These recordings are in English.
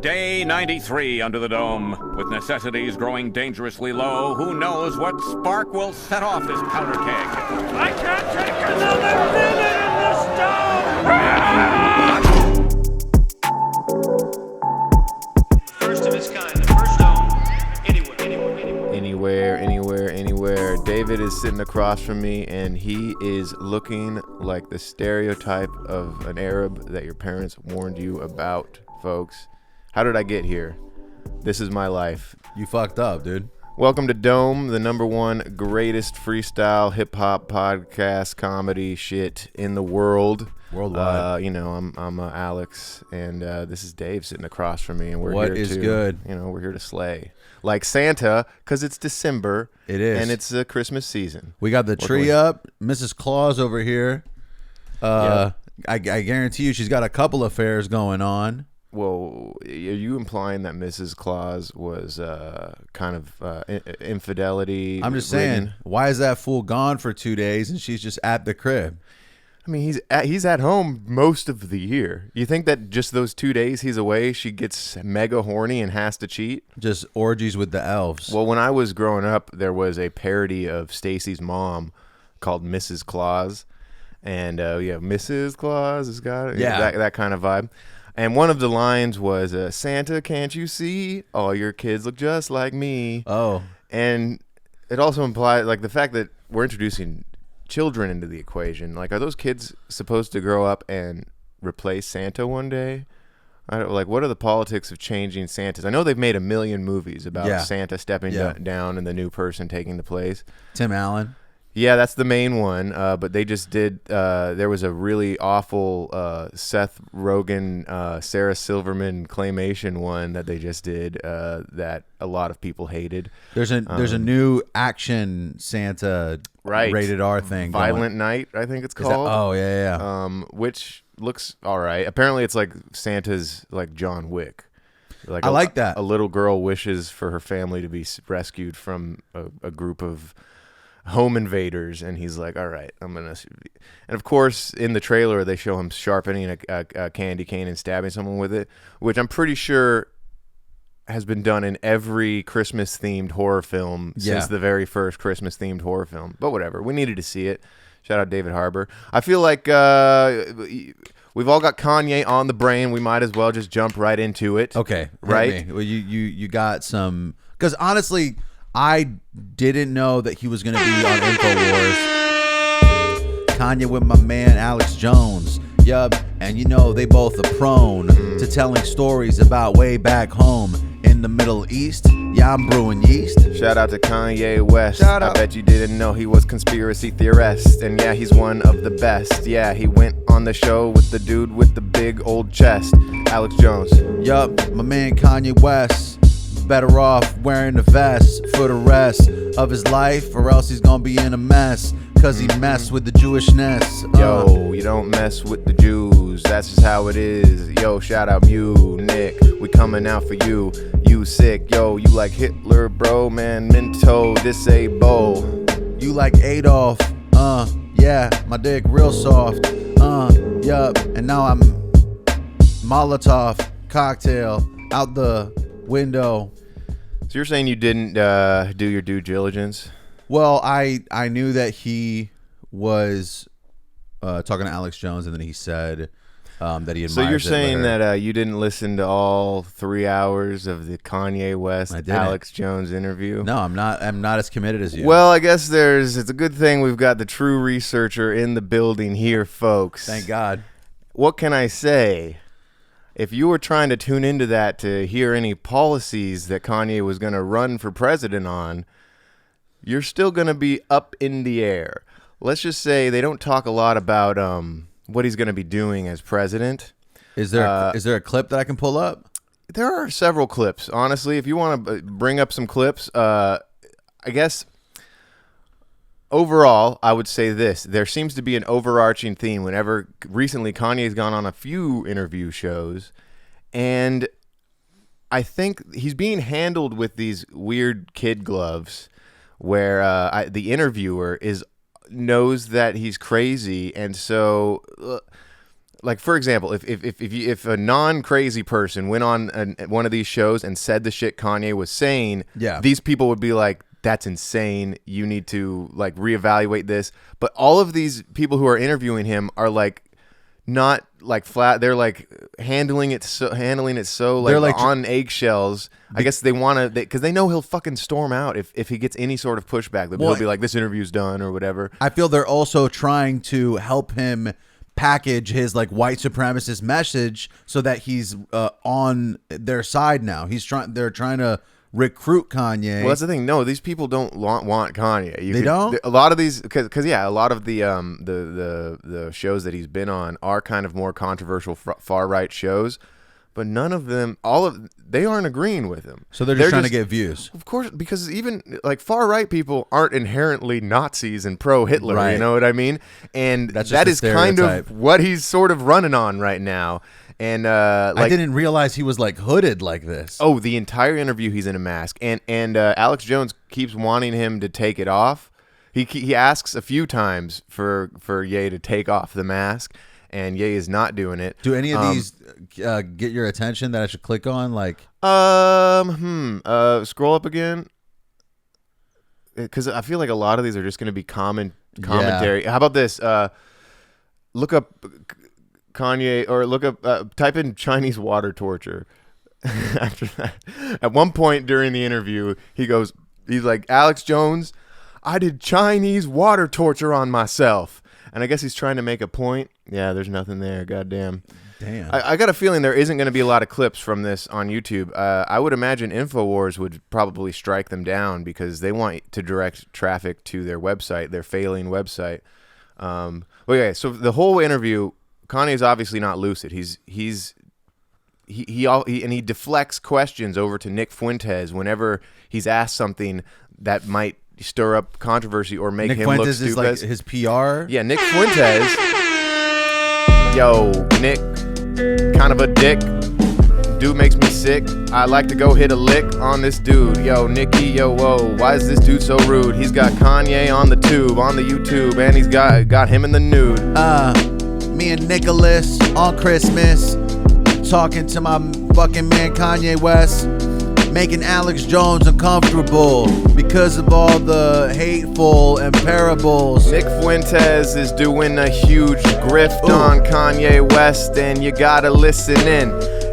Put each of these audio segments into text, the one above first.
Day 93 under the dome. With necessities growing dangerously low, who knows what spark will set off this powder keg? I can't take another minute in the stone! First of its kind, the first dome Anywhere. David is sitting across from me, and he is looking like the stereotype of an Arab that your parents warned you about, folks. How did I get here? This is my life. You fucked up, dude. Welcome to Dome, the #1 greatest freestyle hip-hop podcast comedy shit in the world. Worldwide. I'm Alex, and this is Dave sitting across from me, and we're What here is to, good? We're here to slay. Like Santa, because it's December. It is. And it's Christmas season. We got the tree up. Mrs. Claus over here. Yep. I guarantee you she's got a couple affairs going on. Well, are you implying that Mrs. Claus was kind of infidelity? I'm just saying, why is that fool gone for 2 days and she's just at the crib? I mean, he's at home most of the year. You think that just those 2 days he's away, she gets mega horny and has to cheat? Just orgies with the elves. Well, when I was growing up, there was a parody of Stacy's mom called Mrs. Claus. And, Mrs. Claus has got that kind of vibe. And one of the lines was, Santa, can't you see? All your kids look just like me. Oh. And it also implied, like, the fact that we're introducing children into the equation. Like, are those kids supposed to grow up and replace Santa one day? What are the politics of changing Santas? I know they've made a million movies about Santa stepping down and the new person taking the place. Tim Allen. Yeah, that's the main one. But they just did. There was a really awful Seth Rogen, Sarah Silverman claymation one that they just did that a lot of people hated. There's a new action Santa rated R thing. Violent Night, I think it's called. Yeah. Which looks all right. Apparently, it's like Santa's like John Wick. Like I like that. A little girl wishes for her family to be rescued from a group of home invaders, and he's like, all right, I'm gonna. And of course, in the trailer they show him sharpening a candy cane and stabbing someone with it, which I'm pretty sure has been done in every Christmas themed horror film since the very first Christmas themed horror film. But whatever, we needed to see it. Shout out David Harbour. I feel like we've all got Kanye on the brain. We might as well just jump right into it. Okay, right? Well, you got some, because honestly, I didn't know that he was going to be on InfoWars. Kanye with my man Alex Jones. Yup, and they both are prone to telling stories about way back home in the Middle East. Yeah, I'm brewing yeast. Shout out to Kanye West. Shout out. I bet you didn't know he was conspiracy theorist. And yeah, he's one of the best. Yeah, he went on the show with the dude with the big old chest, Alex Jones. Yup, my man Kanye West. Better off wearing a vest for the rest of his life, or else he's gonna be in a mess, cause he messed with the Jewishness. Yo, you don't mess with the Jews, that's just how it is. Yo, shout out you, Nick, we coming out for you. You sick, yo, you like Hitler, bro, man, Minto, disable. You like Adolf, yeah, my dick real soft, yup, and now I'm Molotov cocktail out the window. So you're saying you didn't do your due diligence? Well, I knew that he was talking to Alex Jones, and then he said that he admires. So you're saying that you didn't listen to all 3 hours of the Kanye West Alex Jones interview? No, I'm not as committed as you. Well, I guess it's a good thing we've got the true researcher in the building here, folks. Thank God. What can I say? If you were trying to tune into that to hear any policies that Kanye was going to run for president on, you're still going to be up in the air. Let's just say they don't talk a lot about what he's going to be doing as president. Is there a clip that I can pull up? There are several clips. Honestly, if you want to bring up some clips, I guess overall, I would say this. There seems to be an overarching theme whenever recently Kanye's gone on a few interview shows, and I think he's being handled with these weird kid gloves where the interviewer knows that he's crazy, and so like for example, if a non-crazy person went on one of these shows and said the shit Kanye was saying, Yeah. these people would be like, that's insane. You need to like reevaluate this. But all of these people who are interviewing him are like not like flat. They're like handling it so like, They're, like, on eggshells. I guess they want to because they know he'll fucking storm out if he gets any sort of pushback. He'll be like, this interview's done or whatever. I feel they're also trying to help him package his like white supremacist message so that he's on their side now. They're trying to recruit Kanye. Well, that's the thing. No, these people don't want Kanye. They don't? A lot of these, because a lot of the shows that he's been on are kind of more controversial far right shows, but none of them, they aren't agreeing with him. So they're just trying to get views. Of course, because even like far right people aren't inherently Nazis and pro Hitler. Right. You know what I mean? And That's that just is a kind of stereotype. what he's sort of running on right now. And like, I didn't realize he was like hooded like this. oh, the entire interview he's in a mask, and Alex Jones keeps wanting him to take it off. He asks a few times for Ye to take off the mask, and Ye is not doing it. Do any of these get your attention that I should click on? Like, scroll up again, because I feel like a lot of these are just going to be commentary. How about this? Look up Kanye, or look up, type in Chinese water torture. After that, at one point during the interview, he's like, Alex Jones, I did Chinese water torture on myself. And I guess he's trying to make a point. Yeah, there's nothing there. Goddamn. damn. I got a feeling there isn't going to be a lot of clips from this on YouTube. I would imagine InfoWars would probably strike them down because they want to direct traffic to their website, their failing website. Okay, so the whole interview, Kanye's obviously not lucid. He deflects questions over to Nick Fuentes whenever he's asked something that might stir up controversy or make Nick him Fuentes look stupid. is like his PR. Yeah, Nick Fuentes. Yo, Nick, kind of a dick. Dude makes me sick. I like to go hit a lick on this dude. Yo, Nicky, yo, whoa, why is this dude so rude? He's got Kanye on the YouTube, and he's got him in the nude. Me and Nicholas on Christmas, talking to my fucking man Kanye West, making Alex Jones uncomfortable because of all the hateful and parables. Nick Fuentes is doing a huge grift on Kanye West, and you gotta listen in.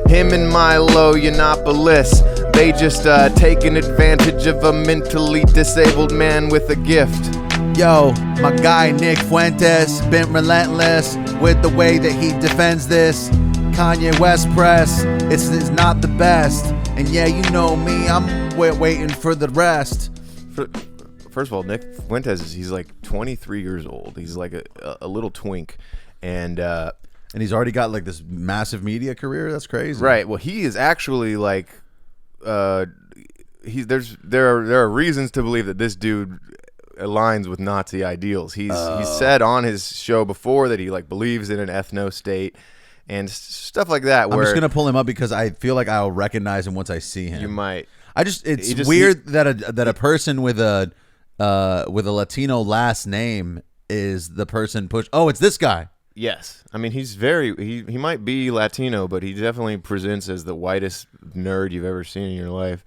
Him and Milo Yiannopoulos, they just taking advantage of a mentally disabled man with a gift. Yo, my guy Nick Fuentes been relentless with the way that he defends this Kanye West press. It's not the best, and yeah, you know me, I'm waiting for the rest. First of all, Nick Fuentes he's like 23 years old. He's like a little twink, and he's already got like this massive media career. That's crazy. right. Well, he is actually like there are reasons to believe that this dude aligns with Nazi ideals. He's said on his show before that he like believes in an ethno state and stuff like that. I'm just gonna pull him up because I feel like I'll recognize him once I see him. You might. It's weird that a person with a Latino last name is the person push. Oh, it's this guy. Yes, I mean he might be Latino, but he definitely presents as the whitest nerd you've ever seen in your life.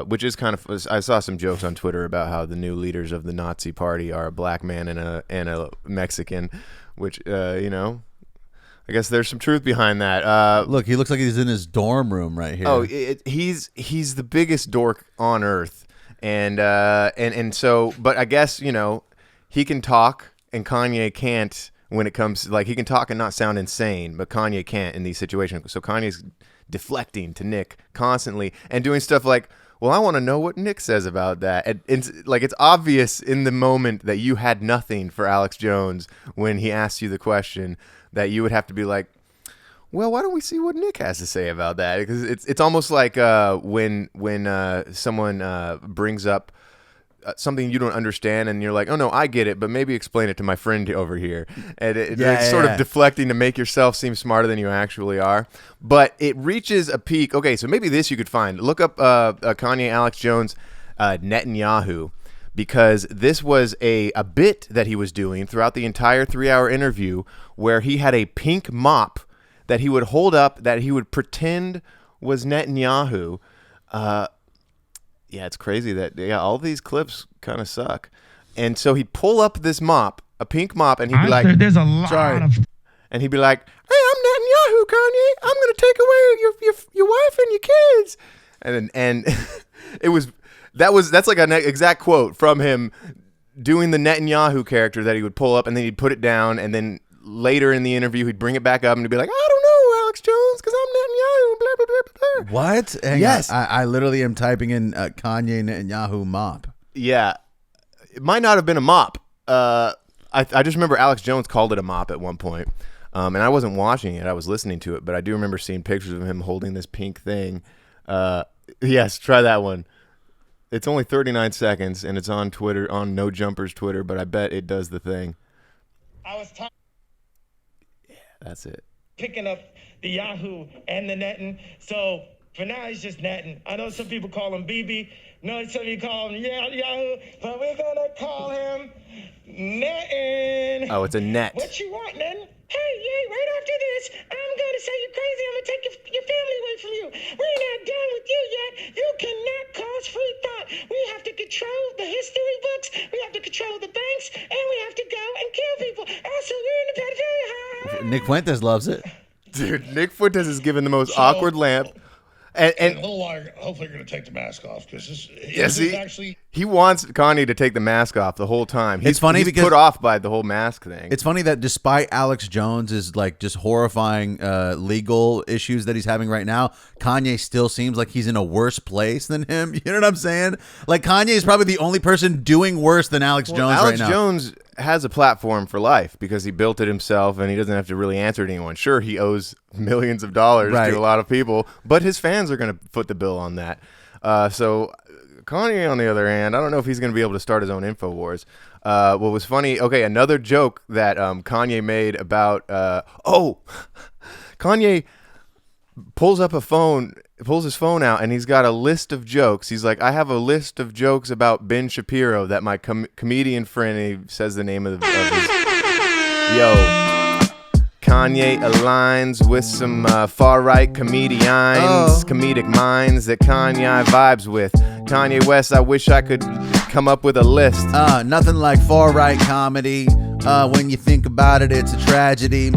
Which is kind of, I saw some jokes on Twitter about how the new leaders of the Nazi party are a black man and a Mexican, which I guess there's some truth behind that. Look, he looks like he's in his dorm room right here. Oh, he's the biggest dork on earth, and so, but I guess he can talk and Kanye can't when it comes like he can talk and not sound insane, but Kanye can't in these situations. So Kanye's deflecting to Nick constantly and doing stuff like, well, I want to know what Nick says about that. And it's obvious in the moment that you had nothing for Alex Jones when he asked you the question that you would have to be like, well, why don't we see what Nick has to say about that? Because it's almost like when someone brings up something you don't understand and you're like, oh no, I get it, but maybe explain it to my friend over here. And it's sort of deflecting to make yourself seem smarter than you actually are. But it reaches a peak. Okay, so maybe this you could find. Look up Kanye, Alex Jones, Netanyahu, because this was a bit that he was doing throughout the entire 3-hour interview where he had a pink mop that he would hold up that he would pretend was Netanyahu. Yeah, it's crazy that all these clips kind of suck. And so he'd pull up this mop, a pink mop, and he'd be like, there's a lot of and he'd be like, "Hey, I'm Netanyahu, Kanye. I'm gonna take away your wife and your kids." And that's like an exact quote from him doing the Netanyahu character that he would pull up, and then he'd put it down, and then later in the interview he'd bring it back up and he'd be like, "I don't know, Alex Jones, because I'm Netanyahu." Blah blah blah blah. What? Yes. I literally am typing in Kanye Netanyahu mop. Yeah, it might not have been a mop. I just remember Alex Jones called it a mop at one point. And I wasn't watching it. I was listening to it. But I do remember seeing pictures of him holding this pink thing. Yes, try that one. It's only 39 seconds, and it's on Twitter, on No Jumper's Twitter, but I bet it does the thing. I was Yeah, that's it. picking up the Yahoo and the Nettin. So for now, it's just Nettin. I know some people call him BB. No, some people call him Yahoo, but we're gonna call him Nettin. Oh, it's a net. What you want, Nettin? Hey, yeah, right after this, I'm gonna say you're crazy. I'm gonna take your family away from you. We're not done with you yet. You cannot cause free thought. We have to control the history books. We have to control the banks, and we have to go and kill people. Also, we're in the pedophilia. Nick Fuentes loves it. Dude, Nick Fuentes is giving the most awkward lamp. In a little while, hopefully you're going to take the mask off because this is actually... He wants Kanye to take the mask off the whole time. It's funny he's because put off by the whole mask thing. It's funny that despite Alex Jones's like just horrifying legal issues that he's having right now, Kanye still seems like he's in a worse place than him. You know what I'm saying? Like Kanye is probably the only person doing worse than Alex Jones right now. Alex Jones has a platform for life because he built it himself and he doesn't have to really answer to anyone. Sure, he owes millions of dollars to a lot of people, but his fans are going to foot the bill on that. So Kanye, on the other hand, I don't know if he's going to be able to start his own InfoWars. What was funny, okay, another joke that Kanye made about, Kanye pulls his phone out, and he's got a list of jokes. He's like, I have a list of jokes about Ben Shapiro that my comedian friend, and he says the name of his, Kanye aligns with some far-right comedic minds that Kanye vibes with. Kanye West, I wish I could come up with a list. Nothing like far-right comedy. When you think about it, it's a tragedy.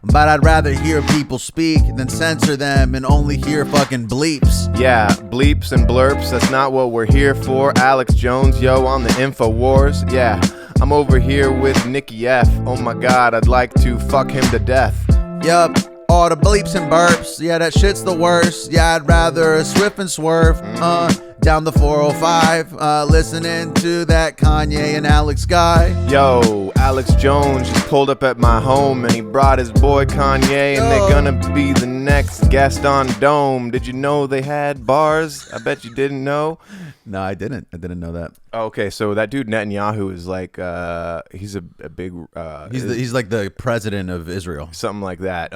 But I'd rather hear people speak than censor them and only hear fucking bleeps. Yeah, bleeps and blurps, that's not what we're here for. Alex Jones, on the InfoWars. Yeah, I'm over here with Nicky F. Oh my god, I'd like to fuck him to death. Yup, all the bleeps and burps. Yeah, that shit's the worst. Yeah, I'd rather swift and swerve. Down the 405, listening to that Kanye and Alex guy. Yo, Alex Jones just pulled up at my home and he brought his boy Kanye, and they're gonna be the next guest on Dome. Did you know they had bars? I bet you didn't know. No, I didn't. I didn't know that. Okay, so that dude Netanyahu is like, he's a big... he's like the president of Israel. Something like that.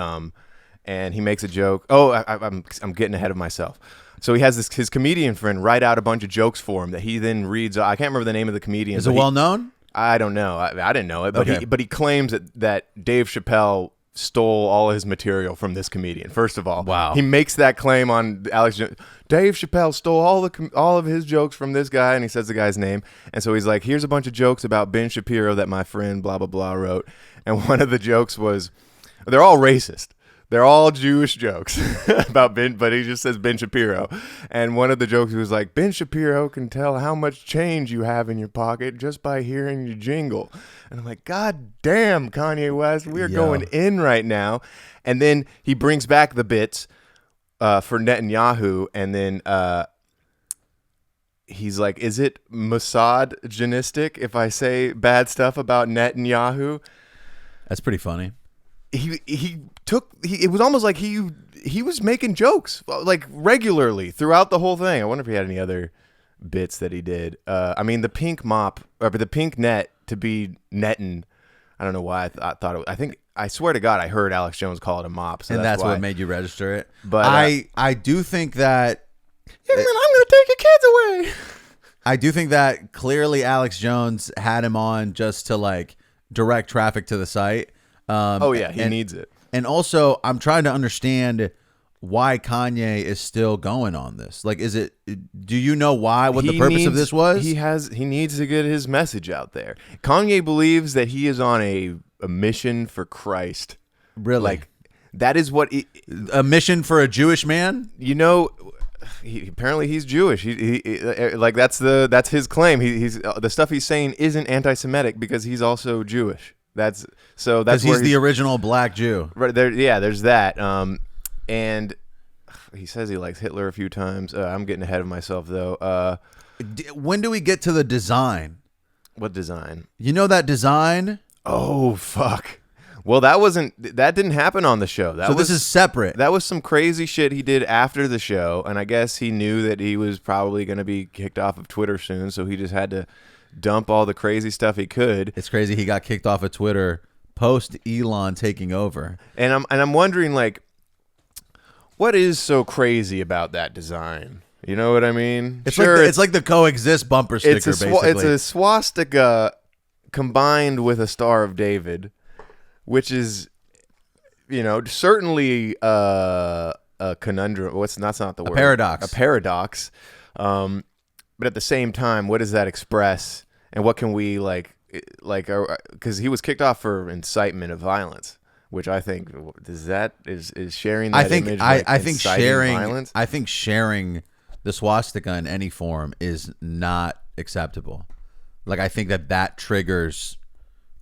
And he makes a joke. Oh, I'm getting ahead of myself. So he has his comedian friend write out a bunch of jokes for him that he then reads. I can't remember the name of the comedian. Is it well known? I don't know. I didn't know it, but okay. he claims that Dave Chappelle stole all his material from this comedian. First of all, wow, he makes that claim on Alex Jones. Dave Chappelle stole all of his jokes from this guy, and he says the guy's name. And so he's like, here's a bunch of jokes about Ben Shapiro that my friend blah blah blah wrote. And one of the jokes was, they're all racist. They're all Jewish jokes about Ben, but he just says Ben Shapiro. And one of the jokes was like, Ben Shapiro can tell how much change you have in your pocket just by hearing you jingle. And I'm like, God damn, Kanye West, we're going in right now. And then he brings back the bits for Netanyahu, and then he's like, is it misogynistic if I say bad stuff about Netanyahu? That's pretty funny. It was almost like he was making jokes like regularly throughout the whole thing. I wonder if he had any other bits that he did. I mean, the pink mop or the pink net to be netting. I don't know why I thought it. I swear to God, I heard Alex Jones call it a mop, so and that's why. what made you register it. But I do think that I'm gonna take your kids away. I do think that clearly Alex Jones had him on just to like direct traffic to the site. Oh yeah, he needs it. And also, I'm trying to understand why Kanye is still going on this. Like, do you know why, what the purpose of this was? He needs to get his message out there. Kanye believes that he is on a mission for Christ. Really? Like, that is what a mission for a Jewish man? You know, apparently he's Jewish. He like that's his claim. He's the stuff he's saying isn't anti-Semitic because he's also Jewish. That's because he's the original black Jew. Right there. Yeah, there's that. And he says he likes Hitler a few times. I'm getting ahead of myself though. When do we get to the design? What design? You know that design? Oh fuck. Well, that didn't happen on the show. This is separate. That was some crazy shit he did after the show, and I guess he knew that he was probably going to be kicked off of Twitter soon, so he just had to dump all the crazy stuff he could. It's crazy he got kicked off of Twitter post Elon taking over. And I'm wondering, like, what is so crazy about that design? You know what I mean? It's like the coexist bumper sticker. It's a swastika combined with a Star of David, which is, you know, certainly a conundrum. That's not the word. Paradox. A paradox. But at the same time, what does that express? And what can we because he was kicked off for incitement of violence, which I think is sharing that image. I think sharing violence? I think sharing the swastika in any form is not acceptable. Like, I think that triggers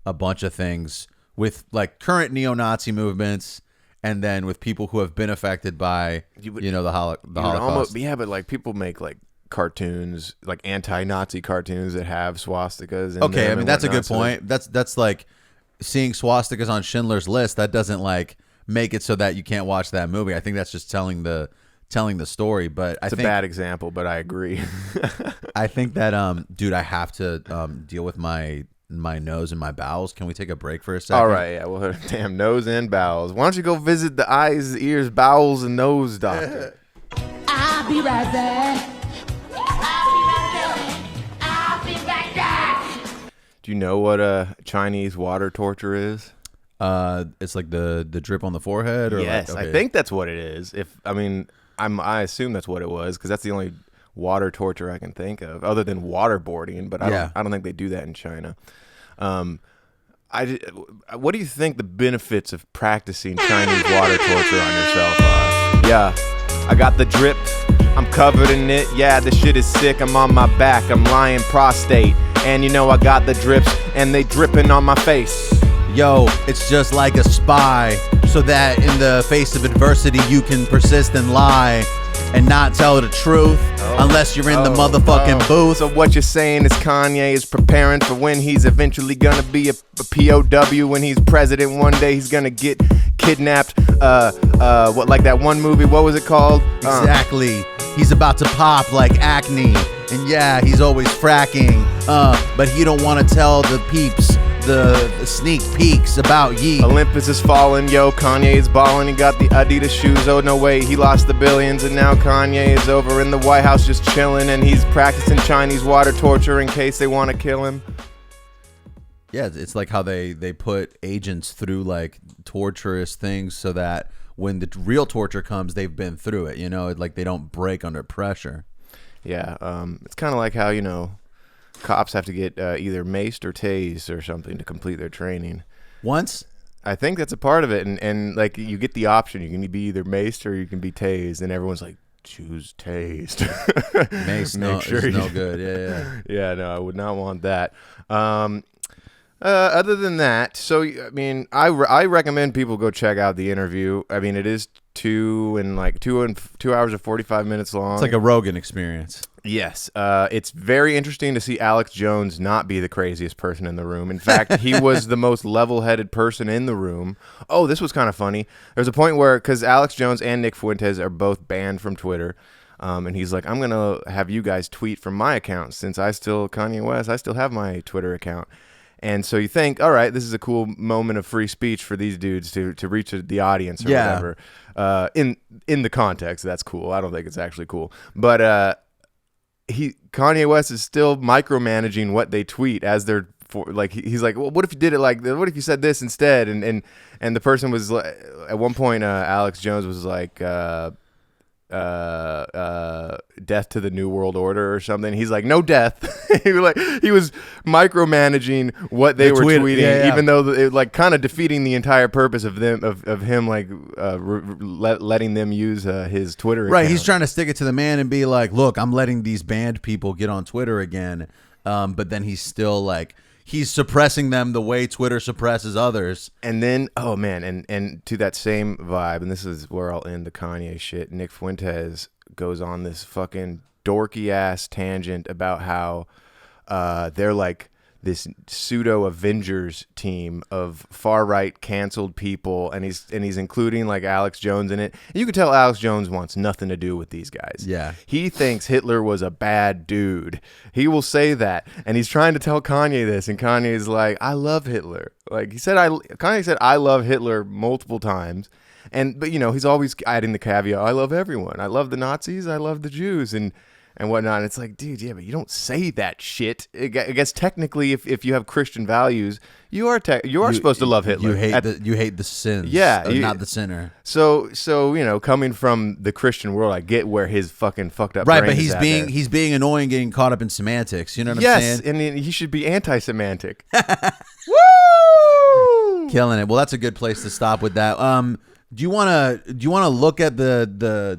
a bunch of things with like current neo-Nazi movements, and then with people who have been affected by the Holocaust. But like people make like cartoons, like anti-Nazi cartoons that have swastikas in okay, them. I mean that's a good point. That's like seeing swastikas on Schindler's List. That doesn't like make it so that you can't watch that movie. I think that's just telling the story. But it's a bad example, but I agree. I think that dude, I have to deal with my nose and my bowels. Can we take a break for a second? All right, yeah. Well, damn, nose and bowels. Why don't you go visit the eyes, ears, bowels, and nose doctor? I'll be right back. I'll be right back. Do you know what a Chinese water torture is? It's like the drip on the forehead. Or yes, like, okay. I think that's what it is. I assume that's what it was because that's the only water torture I can think of, other than waterboarding. But I don't think they do that in China. What do you think the benefits of practicing Chinese water torture on yourself are? Yeah, I got the drip. I'm covered in it. Yeah, this shit is sick. I'm on my back. I'm lying prostate. And you know I got the drips, and they dripping on my face. Yo, it's just like a spy, so that in the face of adversity you can persist and lie and not tell the truth unless you're in the motherfucking booth. So what you're saying is Kanye is preparing for when he's eventually gonna be a POW, when he's president one day. He's gonna get kidnapped. What, like that one movie, what was it called? Exactly. He's about to pop like acne, and yeah, he's always fracking, but he don't want to tell the peeps the sneak peeks about ye. Olympus is falling, yo. Kanye is balling. He got the Adidas shoes. Oh no way, he lost the billions, and now Kanye is over in the White House just chilling, and he's practicing Chinese water torture in case they want to kill him. Yeah, it's like how they put agents through like torturous things so that when the real torture comes, they've been through it. You know, like they don't break under pressure. Yeah, it's kind of like how cops have to get either maced or tased or something to complete their training. Once? I think that's a part of it. And like you get the option. You can be either maced or you can be tased. And everyone's like, choose tased. Mace is no good. Yeah. Yeah, no, I would not want that. Other than that, so, I mean, I recommend people go check out the interview. I mean, it is 2 hours and 45 minutes long. It's like a Rogan experience. Yes. It's very interesting to see Alex Jones not be the craziest person in the room. In fact, he was the most level-headed person in the room. Oh, this was kind of funny. There's a point where, because Alex Jones and Nick Fuentes are both banned from Twitter, and he's like, I'm going to have you guys tweet from my account since Kanye West, I still have my Twitter account. And so you think, all right, this is a cool moment of free speech for these dudes to reach the audience or whatever. In the context, that's cool. I don't think it's actually cool. But Kanye West is still micromanaging what they tweet as they're he's like, well, what if you did it like, what if you said this instead? And the person was like, at one point, Alex Jones was like, death to the New World Order or something. He's like, no death. he was micromanaging what they were tweeting, even though it like kind of defeating the entire purpose of him like letting them use his Twitter account. Right, he's trying to stick it to the man and be like, look, I'm letting these banned people get on Twitter again, but then he's still like, he's suppressing them the way Twitter suppresses others. And then, oh man, and to that same vibe, and this is where I'll end the Kanye shit, Nick Fuentes goes on this fucking dorky ass tangent about how they're like this pseudo Avengers team of far right canceled people, and he's including like Alex Jones in it. And you can tell Alex Jones wants nothing to do with these guys. Yeah, he thinks Hitler was a bad dude. He will say that, and he's trying to tell Kanye this, and Kanye's like, "I love Hitler." Like Kanye said, "I love Hitler" multiple times, but you know he's always adding the caveat, "I love everyone. I love the Nazis. I love the Jews," and whatnot. And it's like, dude, yeah, but you don't say that shit. I guess technically, if you have Christian values, you are supposed to love Hitler. You hate the sins, not the sinner. So you know, coming from the Christian world, I get where his fucking fucked up right, brain but is at there. he's being annoying, getting caught up in semantics. You know what I'm saying? Yes, and he should be anti-Semantic. Woo! Killing it. Well, that's a good place to stop with that. Do you wanna look at the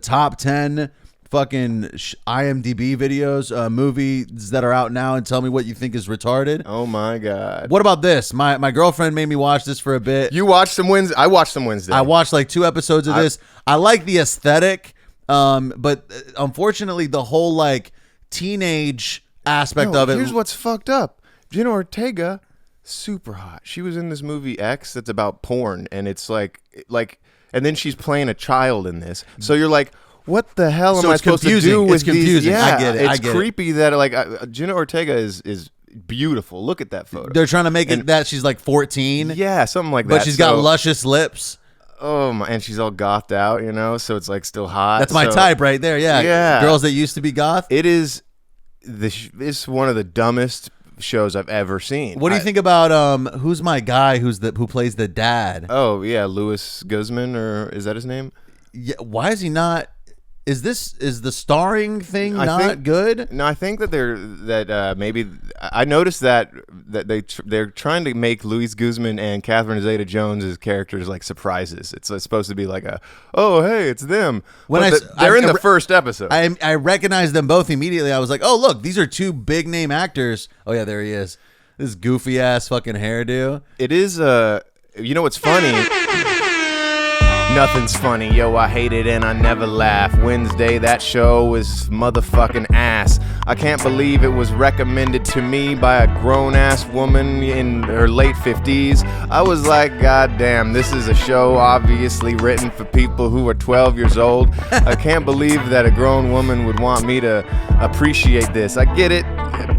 top 10 fucking IMDb videos, movies that are out now, and tell me what you think is retarded? Oh my god! What about this? My girlfriend made me watch this for a bit. You watched some Wednesday. I watched some Wednesday. I watched like 2 episodes of this. I like the aesthetic, but unfortunately, the whole like teenage aspect of it. Here's what's fucked up. Jenna Ortega, super hot. She was in this movie X that's about porn, and it's like, and then she's playing a child in this. So you're like, what the hell am I supposed to do with these? Yeah, I get it. It's creepy that like Jenna Ortega is beautiful. Look at that photo. They're trying to make it that she's like 14. Yeah, something like that. But she's got luscious lips. Oh my! And she's all gothed out, you know. So it's like still hot. That's my type right there. Yeah. Girls that used to be goth. It is. It's one of the dumbest shows I've ever seen. What do you think about who's my guy who plays the dad? Oh yeah, Louis Guzman, or is that his name? Yeah. Why is he not? Is the starring thing not good? No, I think that maybe I noticed that they're trying to make Louis Guzman and Catherine Zeta-Jones' characters like surprises. It's supposed to be like hey, it's them. They're in the first episode. I recognized them both immediately. I was like, oh look, these are 2 big name actors. Oh yeah, there he is. This goofy ass fucking hairdo. It is you know what's funny? Nothing's funny, yo, I hate it and I never laugh. Wednesday, that show was motherfucking ass. I can't believe it was recommended to me by a grown-ass woman in her late 50s. I was like, god damn, this is a show obviously written for people who are 12 years old. I can't believe that a grown woman would want me to appreciate this. I get it.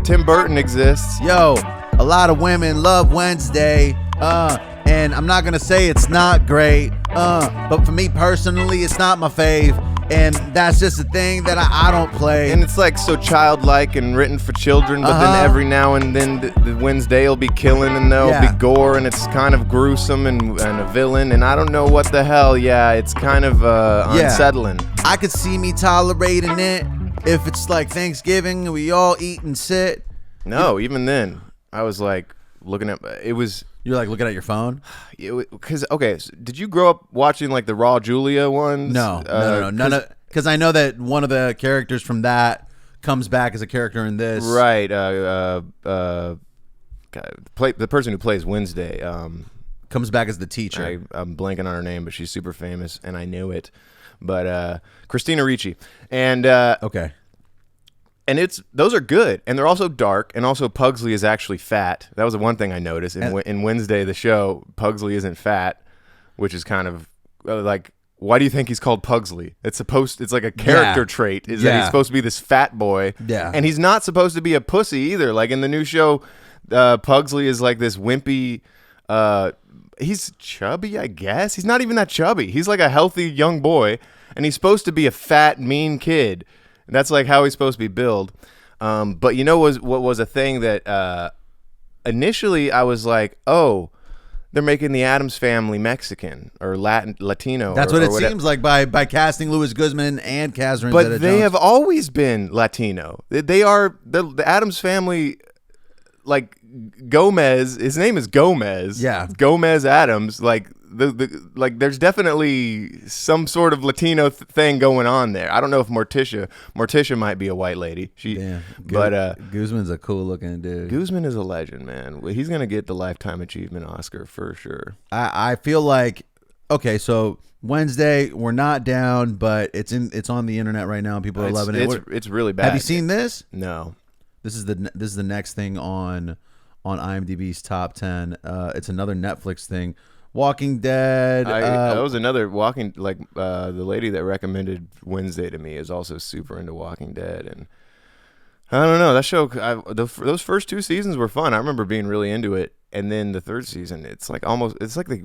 Tim Burton exists. Yo, a lot of women love Wednesday. And I'm not going to say it's not great, but for me personally, it's not my fave. And that's just a thing that I don't play. And it's like so childlike and written for children, but then every now and then the Wednesday will be killing and there'll be gore, and it's kind of gruesome and a villain, and I don't know what the hell. Yeah, it's kind of unsettling. I could see me tolerating it if it's like Thanksgiving and we all eat and sit. No, even then, I was like looking at it was. You're like looking at your phone? Because, okay, so did you grow up watching like the Raw Julia ones? No. None of, because I know that one of the characters from that comes back as a character in this. Right. The person who plays Wednesday comes back as the teacher. I'm blanking on her name, but she's super famous, and I knew it. But Christina Ricci. And okay. And those are good, and they're also dark, and also Pugsley is actually fat. That was the one thing I noticed in Wednesday, the show. Pugsley isn't fat, which is kind of like, why do you think he's called Pugsley? It's like a character trait that he's supposed to be this fat boy, and he's not supposed to be a pussy either. Like in the new show, Pugsley is like this wimpy. He's chubby, I guess. He's not even that chubby. He's like a healthy young boy, and he's supposed to be a fat, mean kid. That's like how he's supposed to be billed. But you know what was a thing that initially I was like, oh, they're making the Addams Family Mexican or Latino. That's or, what or it whatever. seems like by casting Louis Guzman and Catherine But Zeta-Jones. they have always been Latino. They are the Addams Family. Like Gomez, his name is Gomez. Yeah, Gomez Adams. Like like there's definitely some sort of Latino thing going on there. I don't know if Morticia might be a white lady. But Guzman's a cool looking dude. Guzman is a legend, man. He's gonna get the Lifetime Achievement Oscar for sure. I feel like, okay, so Wednesday we're not down, but it's on the internet right now and people are loving it. It's really bad. Have you seen this? No. This is the next thing on IMDb's top 10. It's another Netflix thing. Walking Dead. That was another Walking. Like the lady that recommended Wednesday to me is also super into Walking Dead, and I don't know, that show. Those first 2 seasons were fun. I remember being really into it, and then the 3rd season, it's like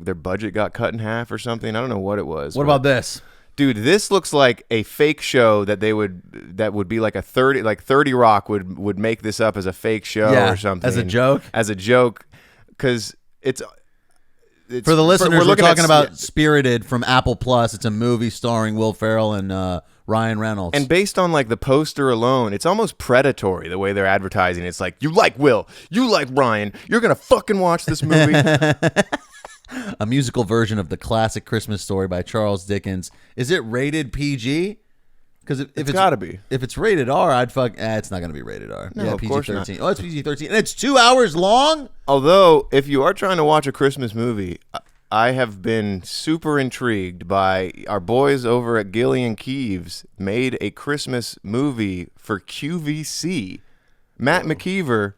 their budget got cut in half or something. I don't know what it was. What about this? Dude, this looks like a fake show that would be like 30 Rock would make this up as a fake show or something. As a joke? As a joke, because it's for the listeners, we're talking at about Spirited from Apple Plus. It's a movie starring Will Ferrell and Ryan Reynolds. And based on like the poster alone, it's almost predatory the way they're advertising. It's like, you like Will, you like Ryan, you're gonna fucking watch this movie. A musical version of the classic Christmas story by Charles Dickens. Is it rated PG? Because if it's got to be. If it's rated R, I'd fuck. It's not going to be rated R. No, yeah, of course not. PG-13. Oh, it's PG-13, and it's 2 hours long. Although, if you are trying to watch a Christmas movie, I have been super intrigued by our boys over at Gillian Keeves made a Christmas movie for QVC. Matt McKeever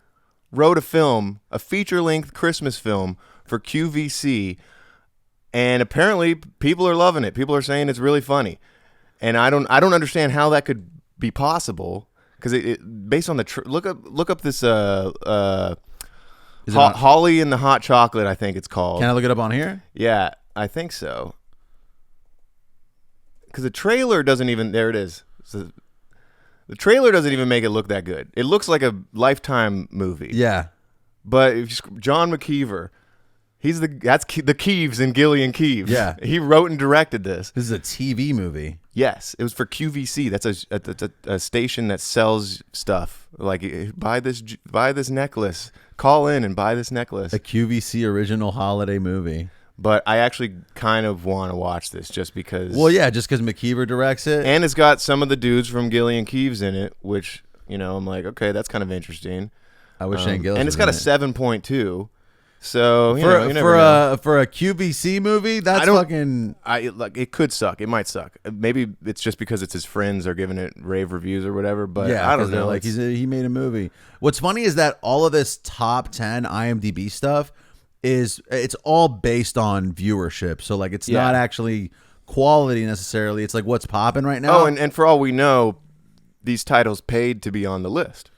wrote a feature-length Christmas film for QVC, and apparently people are loving it. People are saying it's really funny, and I don't understand how that could be possible, because it based on the look up this Holly and the Hot Chocolate, I think it's called. Can I look it up on here? Yeah, I think so. Because the trailer doesn't even, there it is. So the trailer doesn't even make it look that good. It looks like a Lifetime movie. Yeah, but if John McKeever. That's the Keeves and Gillian Keeves. Yeah. He wrote and directed this. This is a TV movie. Yes. It was for QVC. That's a station that sells stuff. Like, buy this necklace. Call in and buy this necklace. A QVC original holiday movie. But I actually kind of want to watch this just because. Well, yeah, just because McKeever directs it. And it's got some of the dudes from Gillian Keeves in it, which, I'm like, okay, that's kind of interesting. I wish Shane Gillis and it's got a 7.2. So for a QVC movie, that's fucking. It could suck. It might suck. Maybe it's just because it's his friends are giving it rave reviews or whatever. But yeah, I don't know. Like he made a movie. What's funny is that all of this top 10 IMDb stuff it's all based on viewership. So like it's not actually quality necessarily. It's like what's popping right now. Oh, and for all we know, these titles paid to be on the list.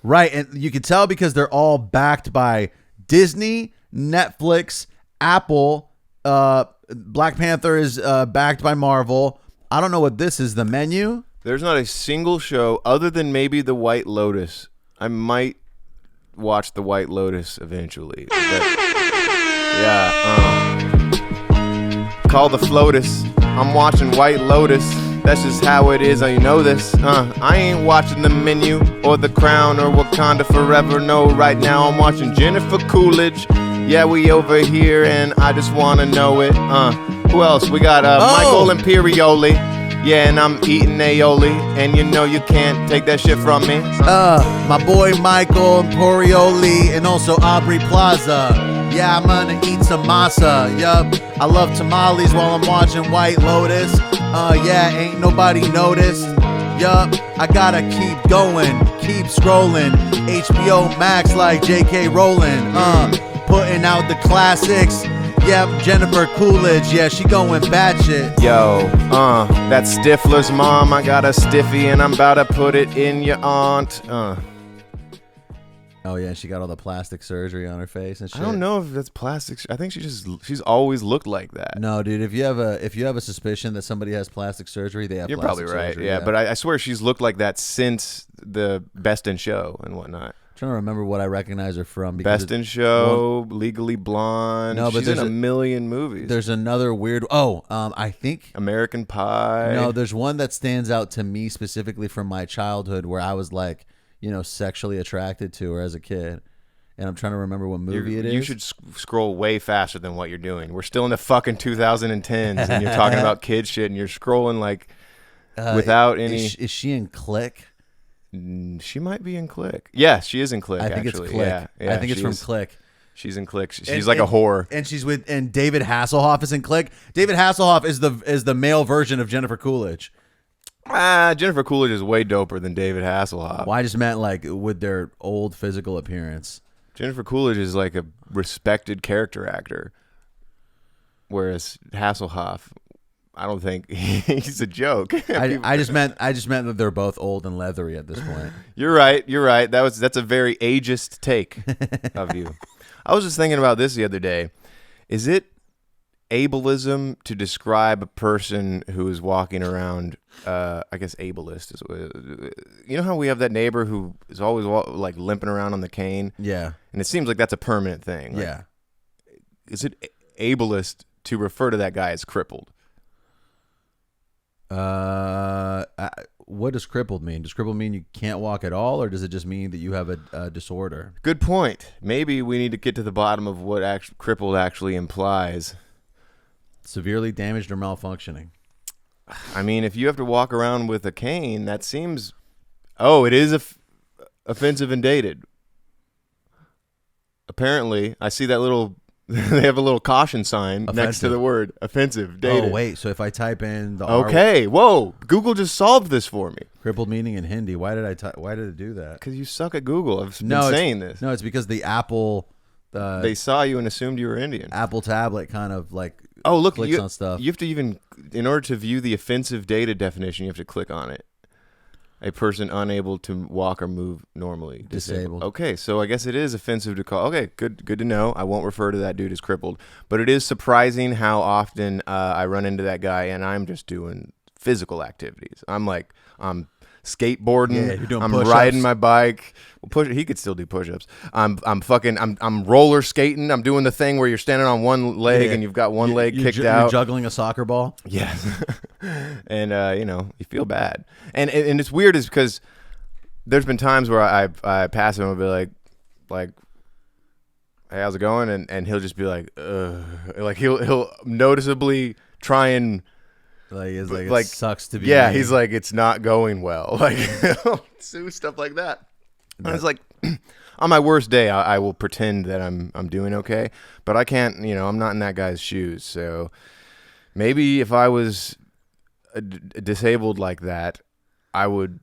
Right, and you can tell because they're all backed by Disney, Netflix, Apple. Black Panther is backed by Marvel. I don't know what this is. The menu. There's not a single show other than maybe The White Lotus. I might watch The White Lotus eventually. Call the Flotus. I'm watching White Lotus. That's just how it is, you know this. I ain't watching the menu or The Crown or Wakanda Forever. No, right now I'm watching Jennifer Coolidge. Yeah, we over here and I just wanna know it. Who else? We got Michael Imperioli. Yeah, and I'm eating aioli, and you can't take that shit from me. My boy Michael Imperioli and also Aubrey Plaza. Yeah, I'm gonna eat some masa. Yup, I love tamales while I'm watching White Lotus. Yeah, ain't nobody noticed. Yup, I gotta keep going, keep scrolling. HBO Max like J.K. Rowling. Putting out the classics. Yep, Jennifer Coolidge, yeah, she going batshit. Yo, that's Stifler's mom. I got a stiffy and I'm about to put it in your aunt. Oh yeah, she got all the plastic surgery on her face and shit. I don't know if that's plastic. I think she's always looked like that. No, dude. If you have a suspicion that somebody has plastic surgery, they have. You're plastic probably right. surgery, Yeah, but I swear she's looked like that since the Best in Show and whatnot. I'm trying to remember what I recognize her from. Because Best in Show, Legally Blonde. No, but she's in a million movies. There's another weird. Oh, I think American Pie. No, there's one that stands out to me specifically from my childhood where I was like, sexually attracted to her as a kid. And I'm trying to remember what movie it is. You should scroll way faster than what you're doing. We're still in the fucking 2010s, and you're talking about kid shit, and you're scrolling like without any. Is she in Click? She might be in Click. Yeah, she is in Click. I think actually. it's Click. Yeah, I think it's from Click. She's in Click. She's like a whore, and David Hasselhoff is in Click. David Hasselhoff is the male version of Jennifer Coolidge. Jennifer Coolidge is way doper than David Hasselhoff. Well, I just meant like with their old physical appearance. Jennifer Coolidge is like a respected character actor, whereas Hasselhoff, I don't think he's a joke. I just meant that they're both old and leathery at this point. You're right. That's a very ageist take of you. I was just thinking about this the other day. Is it ableism to describe a person who is walking around? I guess ableist is. You know how we have that neighbor who is always like limping around on the cane? Yeah. And it seems like that's a permanent thing. Like, yeah. Is it ableist to refer to that guy as crippled? What does crippled mean? Does crippled mean you can't walk at all, or does it just mean that you have a disorder? Good point. Maybe we need to get to the bottom of what crippled actually implies. Severely damaged or malfunctioning. I mean, if you have to walk around with a cane, that seems... Oh, it is offensive and dated. Apparently, I see that little... They have a little caution sign next to the word offensive, dated. Oh, wait. So if I type in the Okay. Whoa. Google just solved this for me. Crippled meaning in Hindi. Why did it do that? Because you suck at Google. I've been saying this. No, it's because the Apple... they saw you and assumed you were Indian. Apple tablet kind of like... Oh, look, clicks on stuff. You have to even, in order to view the offensive data definition, you have to click on it. A person unable to walk or move normally. Disabled. Okay, so I guess it is offensive to call. Okay, good to know. I won't refer to that dude as crippled. But it is surprising how often I run into that guy and I'm just doing physical activities. I'm skateboarding. Yeah, you're doing I'm push-ups. riding my bike. Well, he could still do push-ups. I'm roller skating. I'm doing the thing where you're standing on one leg and you've got one leg kicked out. You're juggling a soccer ball. Yes. And you feel bad. And it's weird is because there's been times where I pass him and be like, hey, how's it going? And he'll just be like, ugh. Like he'll noticeably try and it sucks to be. Yeah, me. he's like, it's not going well. Like do stuff like that. And it's like, on my worst day, I will pretend that I'm doing okay, but I can't. I'm not in that guy's shoes. So maybe if I was disabled like that, I would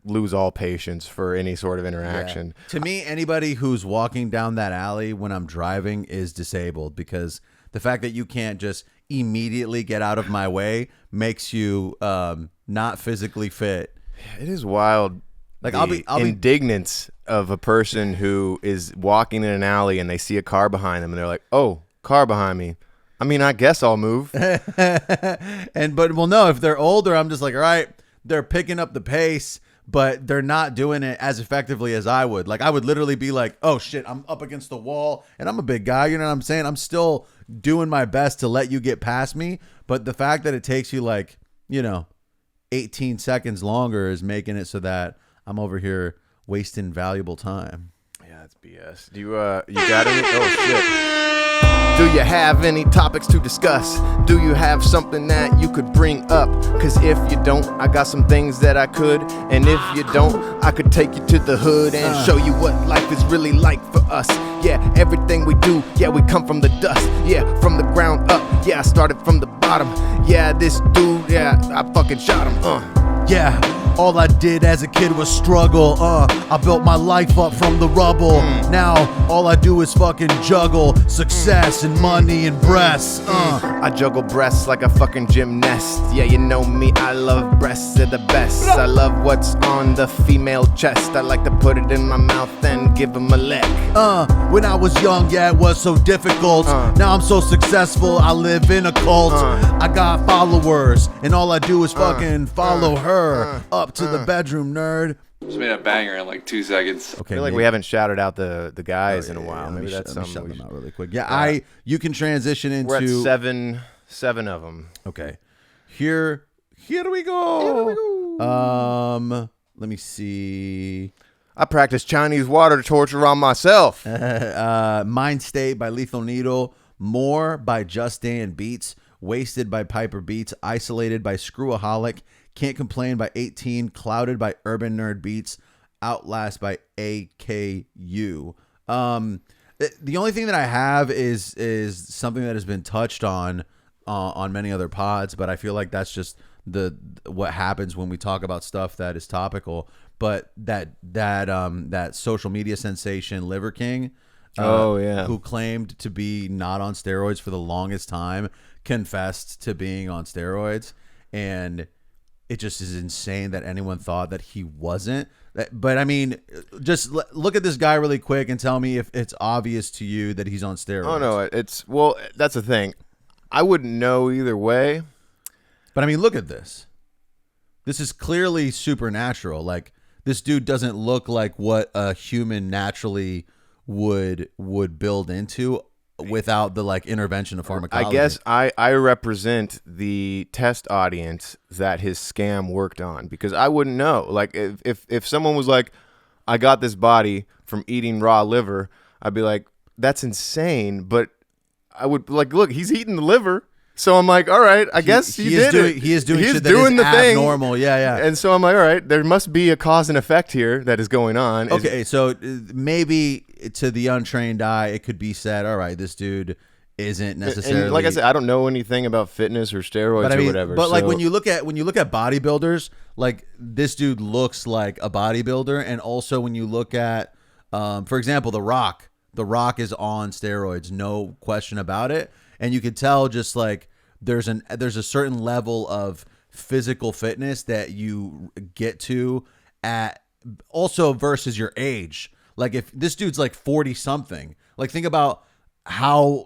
lose all patience for any sort of interaction. Yeah. To me, anybody who's walking down that alley when I'm driving is disabled, because the fact that you can't just immediately get out of my way makes you not physically fit. It is wild. Like I'll be indignance of a person who is walking in an alley and they see a car behind them and they're like, "Oh, car behind me. I mean, I guess I'll move." No, if they're older, I'm just like, all right, they're picking up the pace, but they're not doing it as effectively as I would. Like I would literally be like, "Oh shit, I'm up against the wall and I'm a big guy." You know what I'm saying? I'm still doing my best to let you get past me, but the fact that it takes you 18 seconds longer is making it so that I'm over here wasting valuable time. Yeah, that's BS. Do you got any? Oh shit. Do you have any topics to discuss? Do you have something that you could bring up? Cause if you don't, I got some things that I could. And if you don't, I could take you to the hood and show you what life is really like for us. Yeah, everything we do, yeah, we come from the dust. Yeah, from the ground up. Yeah, I started from the bottom. Yeah, this dude, yeah, I fucking shot him. Yeah, All I did as a kid was struggle. I built my life up from the rubble. Now all I do is fucking juggle success and money and breasts. I juggle breasts like a fucking gymnast. Yeah, you know me, I love breasts, they're the best. I love what's on the female chest. I like to put it in my mouth and give them a lick. When I was young, yeah, it was so difficult. Now I'm so successful, I live in a cult. I got followers, and all I do is fucking follow her up to the bedroom, nerd. Just made a banger in like 2 seconds. I feel like we haven't shouted out the guys in a while. Maybe that's let me something shout we them should. out really quick. Yeah, you can transition into. We're at seven of them. Okay, here we go. Let me see. I practice Chinese water torture on myself. Mind State by Lethal Needle. More by Just Dan Beats. Wasted by Piper Beats. Isolated by Screwaholic. Can't Complain by 18. Clouded by Urban Nerd Beats. Outlast by AKU. The only thing that I have is something that has been touched on many other pods, but I feel like that's just what happens when we talk about stuff that is topical. But that social media sensation Liver King, who claimed to be not on steroids for the longest time, confessed to being on steroids, and it just is insane that anyone thought that he wasn't. But I mean, just look at this guy really quick and tell me if it's obvious to you that he's on steroids. Oh no, that's the thing. I wouldn't know either way. But I mean, look at this. This is clearly supernatural. Like, this dude doesn't look like what a human naturally would build into without the like intervention of pharmacology. I guess I represent the test audience that his scam worked on, because I wouldn't know. Like, if someone was like, I got this body from eating raw liver, I'd be like, that's insane. But I would like, look, he's eating the liver. So I'm like, all right, I guess he did it. He is doing He's shit that doing is the thing. abnormal. Yeah. And so I'm like, all right, there must be a cause and effect here that is going on. Okay, so maybe to the untrained eye, it could be said, all right, this dude isn't necessarily. And like I said, I don't know anything about fitness or steroids or whatever. But like so. when you look at bodybuilders, like this dude looks like a bodybuilder, and also when you look at, for example, The Rock. The Rock is on steroids, no question about it. And you could tell just like there's a certain level of physical fitness that you get to at also versus your age. Like if this dude's like 40 something, like think about how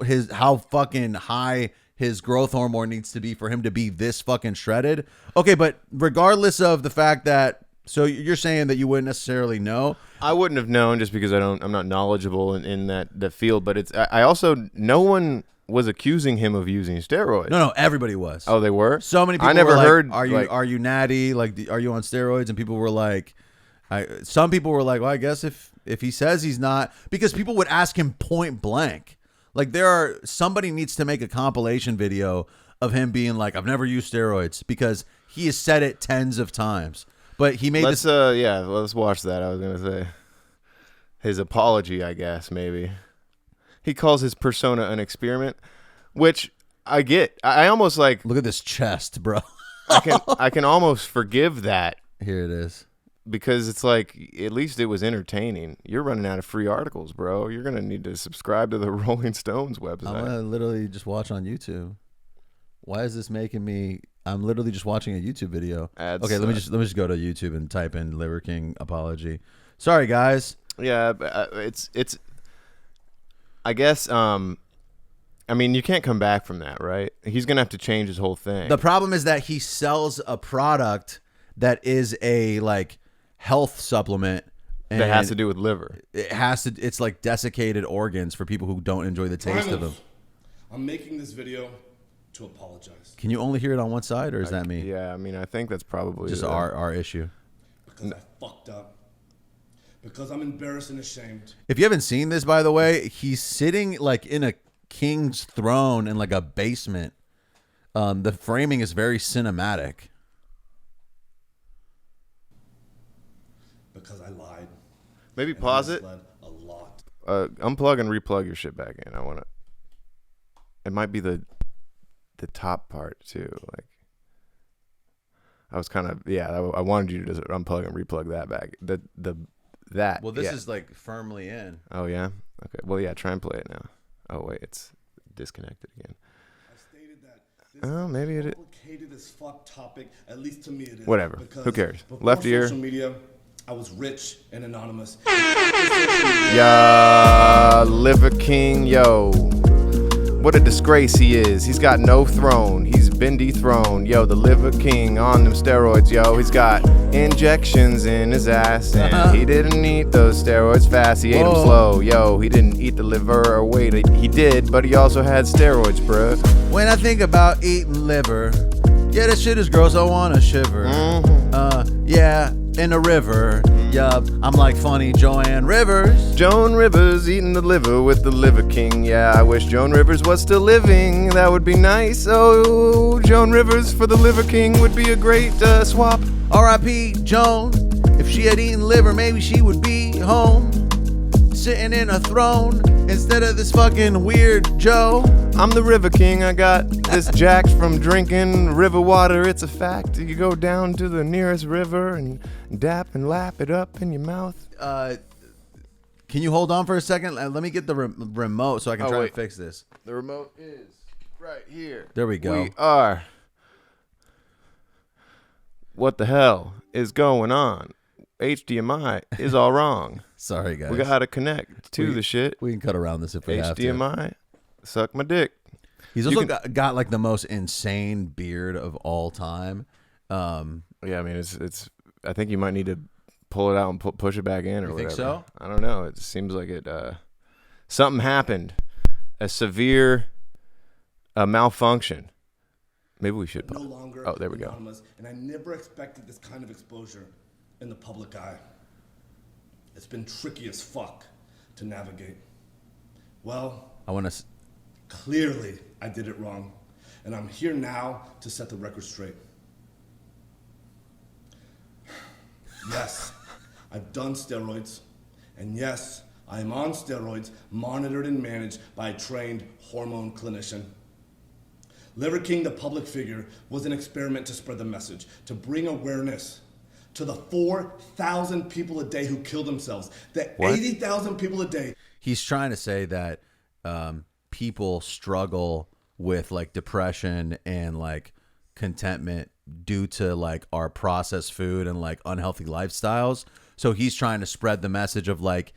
fucking high his growth hormone needs to be for him to be this fucking shredded. Okay, but regardless of the fact that, so you're saying that you wouldn't necessarily know. I wouldn't have known just because I'm not knowledgeable in that field. But I also, no one was accusing him of using steroids. No, everybody was. Oh, they were? So many people. I never were like, heard. Are you natty? Like, are you on steroids? And people were like, some people were like, well, I guess if he says he's not, because people would ask him point blank. Like somebody needs to make a compilation video of him being like, I've never used steroids, because he has said it tens of times. But he made let's watch that. I was gonna say his apology, I guess. Maybe he calls his persona an experiment, which I get. I almost like, look at this chest, bro. I can almost forgive that. Here it is. Because it's like, at least it was entertaining. You're running out of free articles, bro. You're gonna need to subscribe to the Rolling Stones website. I'm gonna literally just watch on YouTube. Why is this making me? I'm literally just watching a YouTube video. Okay, let me just go to YouTube and type in Liver King apology. Sorry, guys. Yeah, it's. I guess. I mean, you can't come back from that, right? He's gonna have to change his whole thing. The problem is that he sells a product that is a like health supplement that has to do with liver. It has to. It's like desiccated organs for people who don't enjoy the taste of them. I'm making this video to apologize. Can you only hear it on one side, or is that me? Yeah, I mean, I think that's probably just our issue. Because I fucked up. Because I'm embarrassed and ashamed. If you haven't seen this, by the way, he's sitting like in a king's throne in like a basement. The framing is very cinematic. Because I lied. Maybe pause it. A lot. Unplug and replug your shit back in. I want to. It might be the top part too. Like, I was kind of I wanted you to just unplug and replug that back. That. Well, this is like firmly in. Oh yeah. Okay. Well, yeah. Try and play it now. Oh wait, it's disconnected again. I stated that this Oh, maybe it is. complicated as fuck topic. At least to me, it is. Whatever. Because Who cares? before Left ear. Social media, I was rich and anonymous. Yeah, Liver King, yo. What a disgrace he is. He's got no throne. He's been dethroned. Yo, the Liver King on them steroids, yo. He's got injections in his ass, and he didn't eat those steroids fast. He ate them slow. Yo, he didn't eat the liver or wait. He did, but he also had steroids, bruh. When I think about eating liver, yeah, that shit is gross. I wanna shiver. Yeah, in a river. Yup, I'm like funny Joanne Rivers. Joan Rivers eating the liver with the Liver King. Yeah, I wish Joan Rivers was still living. That would be nice. Oh, Joan Rivers for the Liver King would be a great swap. R.I.P. Joan. If she had eaten liver, maybe she would be home, sitting in a throne instead of this fucking weird Joe. I'm the River King. I got this jacked from drinking river water. It's a fact. You go down to the nearest river and dap and lap it up in your mouth. Can you hold on for a second? Let me get the remote so I can try to fix this. The remote is right here. There we go. We are. What the hell is going on? HDMI is all wrong. Sorry, guys. We got to connect to the shit. We can cut around this if we have to. HDMI, suck my dick. He's also got like the most insane beard of all time. Yeah, I mean, it's. I think you might need to pull it out and push it back in or whatever. Think so? I don't know. It seems like it. Something happened. A severe malfunction. Maybe we should. No longer oh, there we go. anonymous, and I never expected this kind of exposure in the public eye. It's been tricky as fuck to navigate. Well, I want to. Clearly, I did it wrong, and I'm here now to set the record straight. Yes, I've done steroids, and yes, I am on steroids, monitored and managed by a trained hormone clinician. Liver King, the public figure, was an experiment to spread the message, to bring awareness to the 4,000 people a day who kill themselves, the 80,000 people a day. He's trying to say that people struggle with like depression and like contentment due to like our processed food and like unhealthy lifestyles. So he's trying to spread the message of like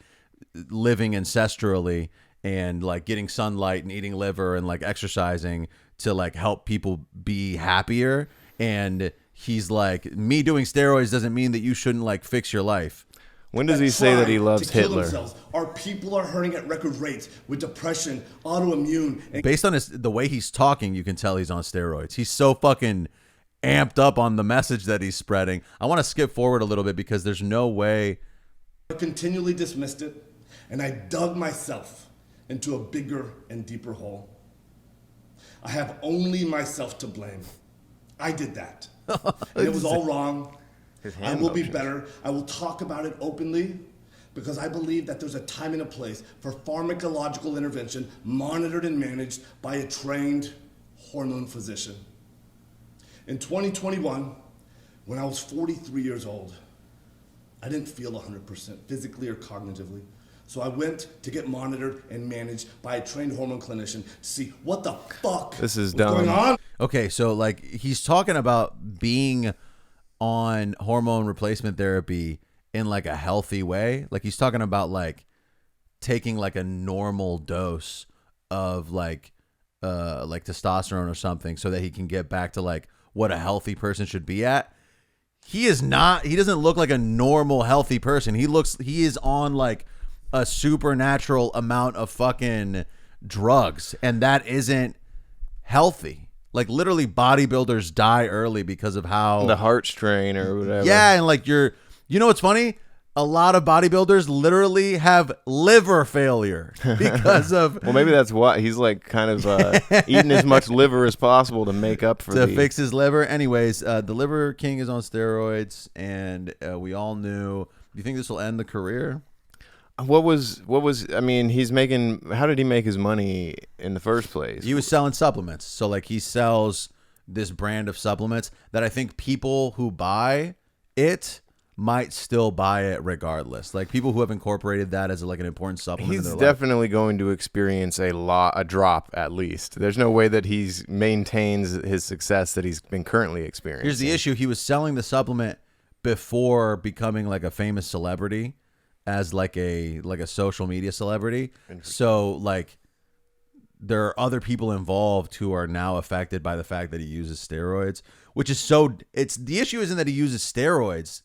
living ancestrally and like getting sunlight and eating liver and like exercising to like help people be happier. And he's like, me doing steroids doesn't mean that you shouldn't like fix your life. When does he say that he loves to kill Hitler? Themselves. Our people are hurting at record rates with depression, autoimmune, and based on the way he's talking, you can tell he's on steroids. He's so fucking amped up on the message that he's spreading. I want to skip forward a little bit because there's no way. I continually dismissed it, and I dug myself into a bigger and deeper hole. I have only myself to blame. I did that. And it was all wrong. I will be better. I will talk about it openly because I believe that there's a time and a place for pharmacological intervention monitored and managed by a trained hormone physician. In 2021, when I was 43 years old, I didn't feel 100% physically or cognitively. So I went to get monitored and managed by a trained hormone clinician to see what the fuck this is was going on. Okay, so like he's talking about being on hormone replacement therapy in like a healthy way. Like he's talking about like taking like a normal dose of like testosterone or something so that he can get back to like what a healthy person should be at. He doesn't look like a normal healthy person. He is on like a supernatural amount of fucking drugs, and that isn't healthy. Like literally bodybuilders die early because of how the heart strain or whatever. Yeah, and like you know what's funny? A lot of bodybuilders literally have liver failure because of well, maybe that's why he's like kind of eating as much liver as possible to make up for fix his liver. Anyways, the Liver King is on steroids, and we all knew. Do you think this will end the career? What was I mean, he's making, how did he make his money in the first place? He was selling supplements. So like he sells this brand of supplements that I think people who buy it might still buy it regardless. Like people who have incorporated that as like an important supplement. He's in their definitely going to experience a drop at least. There's no way that he's maintains his success that he's been currently experiencing. Here's the issue: he was selling the supplement before becoming like a famous celebrity, as like a social media celebrity. So like there are other people involved who are now affected by the fact that he uses steroids, which is the issue isn't that he uses steroids.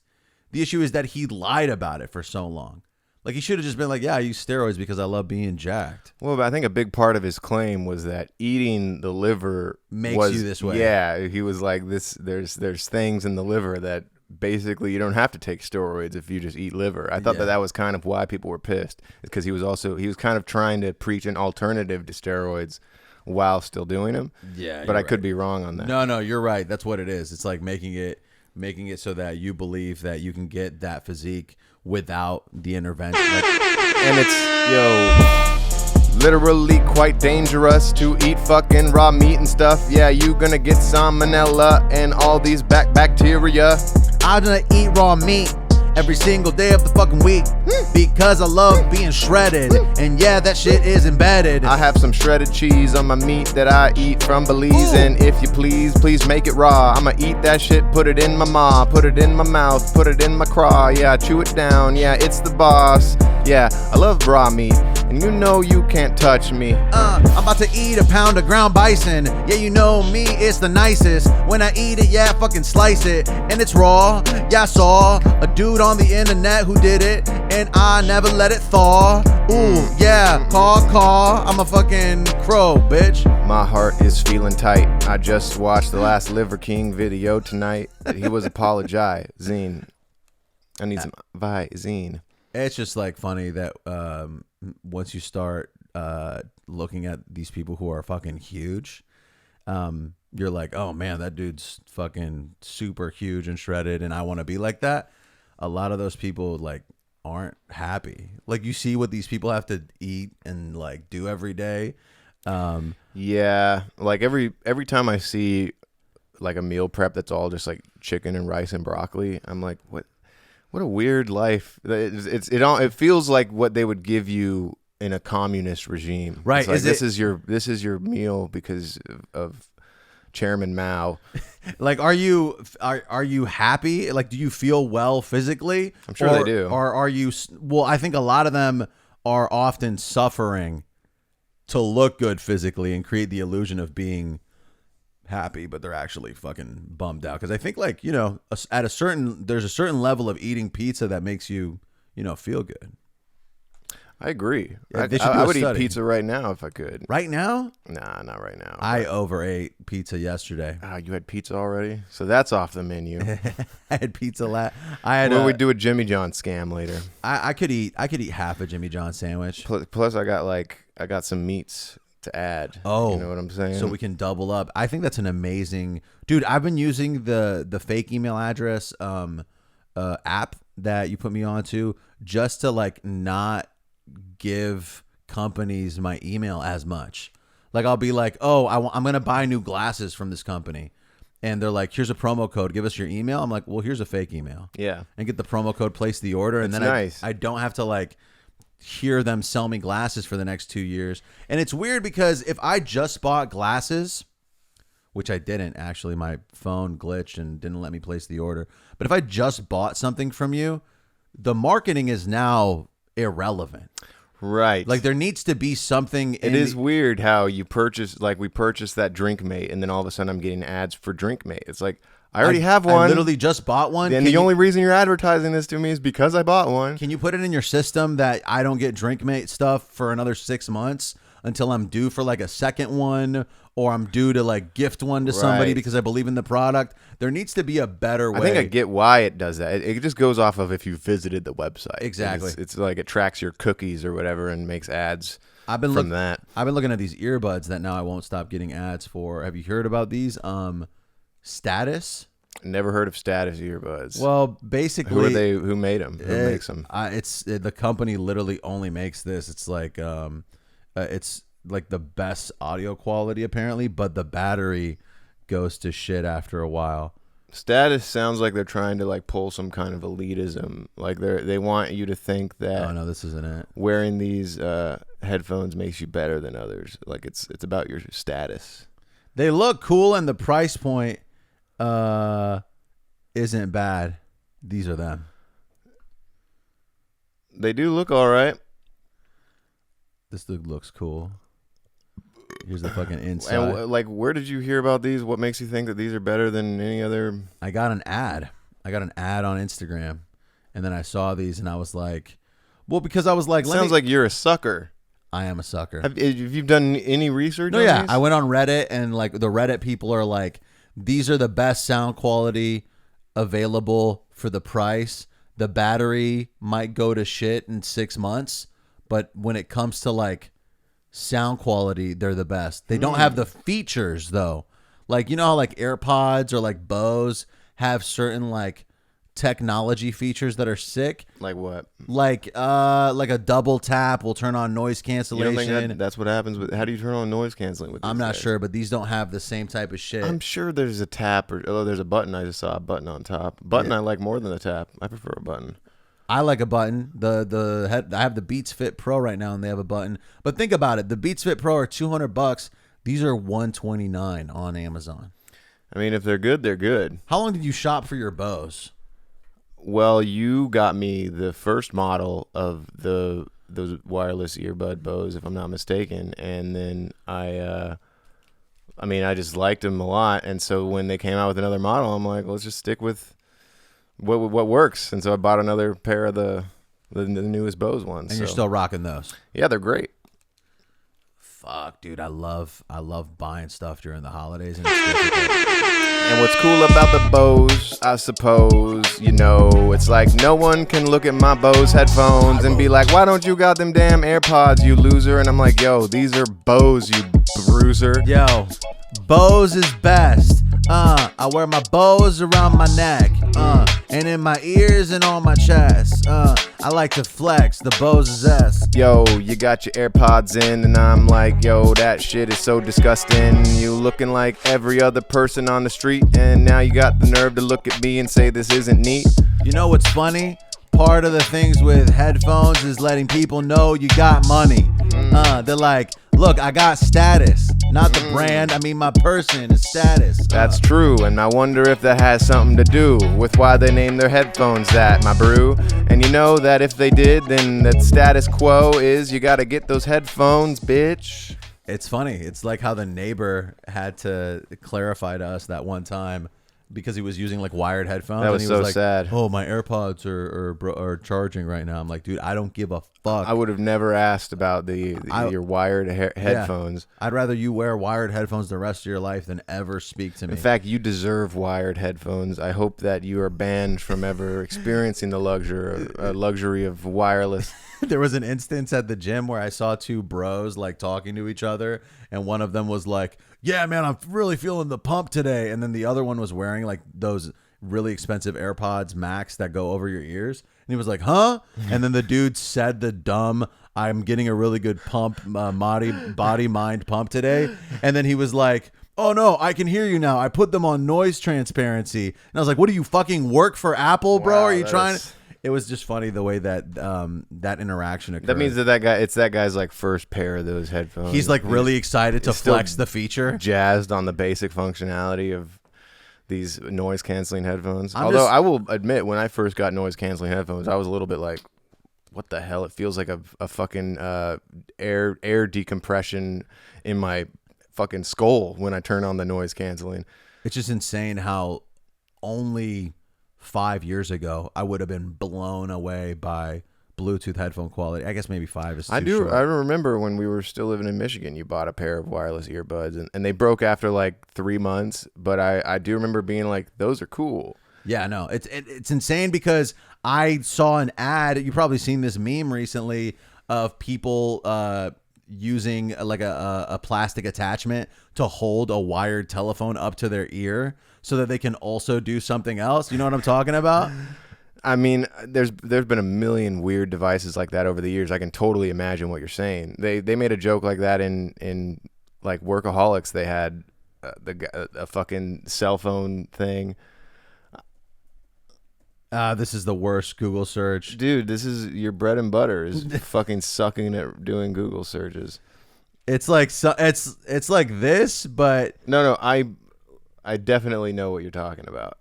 The issue is that he lied about it for so long. Like he should have just been like, yeah, I use steroids because I love being jacked. Well, but I think a big part of his claim was that eating the liver Makes you this way. Yeah, he was like this. There's things in the liver that basically you don't have to take steroids if you just eat liver. I thought that was kind of why people were pissed, because he was kind of trying to preach an alternative to steroids while still doing them. Yeah, but I could be wrong on that. No, you're right. That's what it is. It's like making it so that you believe that you can get that physique without the intervention. And it's, literally quite dangerous to eat fucking raw meat and stuff. Yeah, you gonna get salmonella and all these bacteria. I'm gonna eat raw meat every single day of the fucking week because I love being shredded. And yeah, that shit is embedded. I have some shredded cheese on my meat that I eat from Belize. And if you please make it raw. I'ma eat that shit, put it in my maw, put it in my mouth, put it in my craw. Yeah, chew it down. Yeah, it's the boss. Yeah, I love raw meat, and you know you can't touch me. I'm about to eat a pound of ground bison. Yeah, you know me, it's the nicest. When I eat it, yeah, I fucking slice it. And it's raw. Yeah, I saw a dude on the internet who did it, and I never let it thaw. Ooh, yeah, caw. I'm a fucking crow, bitch. My heart is feeling tight. I just watched the last Liver King video tonight. He was apologizing. I need some Visine. It's just like funny that once you start looking at these people who are fucking huge, you're like, oh man, that dude's fucking super huge and shredded, and I want to be like that. A lot of those people like aren't happy. Like you see what these people have to eat and like do every day. Yeah, like every time I see like a meal prep that's all just like chicken and rice and broccoli, I'm like, what a weird life. It feels like what they would give you in a communist regime. Right. It's like, this is your meal because of Chairman Mao. Like, are you happy? Like, do you feel well physically? I'm sure they do. Or are you? Well, I think a lot of them are often suffering to look good physically and create the illusion of being happy, but they're actually fucking bummed out. Because I think, like, you know, there's a certain level of eating pizza that makes you, you know, feel good. I agree. Yeah, I would eat pizza right now if I could. Right now? Nah, not right now. I overate pizza yesterday. You had pizza already? So that's off the menu. I had pizza Well, we do a Jimmy John scam later. I could eat half a Jimmy John sandwich. Plus I got some meats to add. Oh, you know what I'm saying? So we can double up. I think that's an amazing, dude. I've been using the fake email address app that you put me onto just to like not give companies my email as much. Like I'll be like, oh, I'm gonna buy new glasses from this company, and they're like, here's a promo code, give us your email. I'm like, well, here's a fake email. Yeah, and get the promo code, place the order, and then nice. I don't have to like hear them sell me glasses for the next 2 years. And it's weird because if I just bought glasses, which I didn't actually, my phone glitched and didn't let me place the order. But if I just bought something from you, the marketing is now irrelevant. Right. Like there needs to be something. It is weird how you purchase, like we purchased that Drink Mate, and then all of a sudden I'm getting ads for Drink Mate. It's like, I already have one. I literally just bought one. And the only reason you're advertising this to me is because I bought one. Can you put it in your system that I don't get Drink Mate stuff for another 6 months until I'm due for like a second one, or I'm due to like gift one to somebody because I believe in the product? There needs to be a better way. I think I get why it does that. It just goes off of if you visited the website. Exactly. It's like it tracks your cookies or whatever and makes ads from that. I've been looking at these earbuds that now I won't stop getting ads for. Have you heard about these? Status? Never heard of Status earbuds. Well, basically, who are they? Who made them? Who makes them? The company literally only makes this. It's like the best audio quality apparently, but the battery goes to shit after a while. Status sounds like they're trying to like pull some kind of elitism. Like they want you to think that Oh no, this isn't it. wearing these headphones makes you better than others. Like it's about your status. They look cool, and the price point isn't bad. These are them. They do look all right. This dude looks cool. Here's the fucking inside. And like, where did you hear about these? What makes you think that these are better than any other? I got an ad. I got an ad on Instagram, and then I saw these, and I was like, well, because I was like, Sounds like you're a sucker. I am a sucker. Have you done any research? No, on yeah. these? I went on Reddit, and like the Reddit people are like, these are the best sound quality available for the price. The battery might go to shit in 6 months, but when it comes to like sound quality, they're the best. They don't have the features though. Like, you know how like AirPods or like Bose have certain like technology features that are sick. Like what? Like a double tap will turn on noise You don't cancellation. think that's what happens with? How do you turn on noise canceling with? I'm these not guys? sure, but these don't have the same type of shit. I'm sure there's a tap or there's a button. I just saw a button on top. Button I like more than a tap. I prefer a button. I like a button. The head. I have the Beats Fit Pro right now, and they have a button. But think about it. The Beats Fit Pro are $200. These are $129 on Amazon. I mean, if they're good, they're good. How long did you shop for your Bose? Well, you got me the first model of those wireless earbud Bose, if I'm not mistaken, and then I just liked them a lot, and so when they came out with another model, I'm like, let's just stick with what works, and so I bought another pair of the newest Bose ones. And you're still rocking those. Yeah, they're great. Fuck, dude, I love buying stuff during the holidays, and it's difficult. And what's cool about the Bose, I suppose, it's like no one can look at my Bose headphones and be like, why don't you got them damn AirPods, you loser? And I'm like, yo, these are Bose, you bruiser. Yo, Bose is best. I wear my Bose around my neck, and in my ears and on my chest. I like to flex, the Bose is S. Yo, you got your AirPods in, and I'm like, yo, that shit is so disgusting. You looking like every other person on the street, and now you got the nerve to look at me and say this isn't neat. You know what's funny? Part of the things with headphones is letting people know you got money. They're like, look, I got status. Not the brand, I mean my person is status. That's true, and I wonder if that has something to do with why they named their headphones that, my brew. And you know that if they did, then the status quo is you gotta get those headphones, bitch. It's funny. It's like how the neighbor had to clarify to us that one time because he was using like wired headphones. That was and he so like, sad. Oh, my AirPods are charging right now. I'm like, dude, I don't give a fuck. I would have never asked about your wired headphones. I'd rather you wear wired headphones the rest of your life than ever speak to me. In fact, you deserve wired headphones. I hope that you are banned from ever experiencing the luxury of wireless. There was an instance at the gym where I saw two bros like talking to each other, and one of them was like, yeah, man, I'm really feeling the pump today. And then the other one was wearing like those really expensive AirPods Max that go over your ears. And he was like, huh? And then the dude said the dumb, I'm getting a really good pump, body, mind pump today. And then he was like, oh no, I can hear you now. I put them on noise transparency. And I was like, what do you fucking work for Apple, bro? Wow, Are you trying to... It was just funny the way that that interaction occurred. That means it's that guy's like first pair of those headphones. He's like really excited to still flex the feature. Jazzed on the basic functionality of these noise canceling headphones. Although I will admit, when I first got noise canceling headphones, I was a little bit like, what the hell? It feels like a fucking air decompression in my fucking skull when I turn on the noise canceling. It's just insane how only 5 years ago I would have been blown away by Bluetooth headphone quality. I guess maybe 5 is too short. I remember when we were still living in Michigan, you bought a pair of wireless earbuds, and they broke after like 3 months. But I do remember being like, those are cool. Yeah, no, it's insane because I saw an ad. You probably seen this meme recently of people using like a plastic attachment to hold a wired telephone up to their ear so that they can also do something else. You know what I'm talking about? I mean, there's been a million weird devices like that over the years. I can totally imagine what you're saying. They made a joke like that in like Workaholics. They had a fucking cell phone thing. This is the worst Google search. Dude, this is your bread and butter is fucking sucking at doing Google searches. It's like it's like this, but No, I definitely know what you're talking about.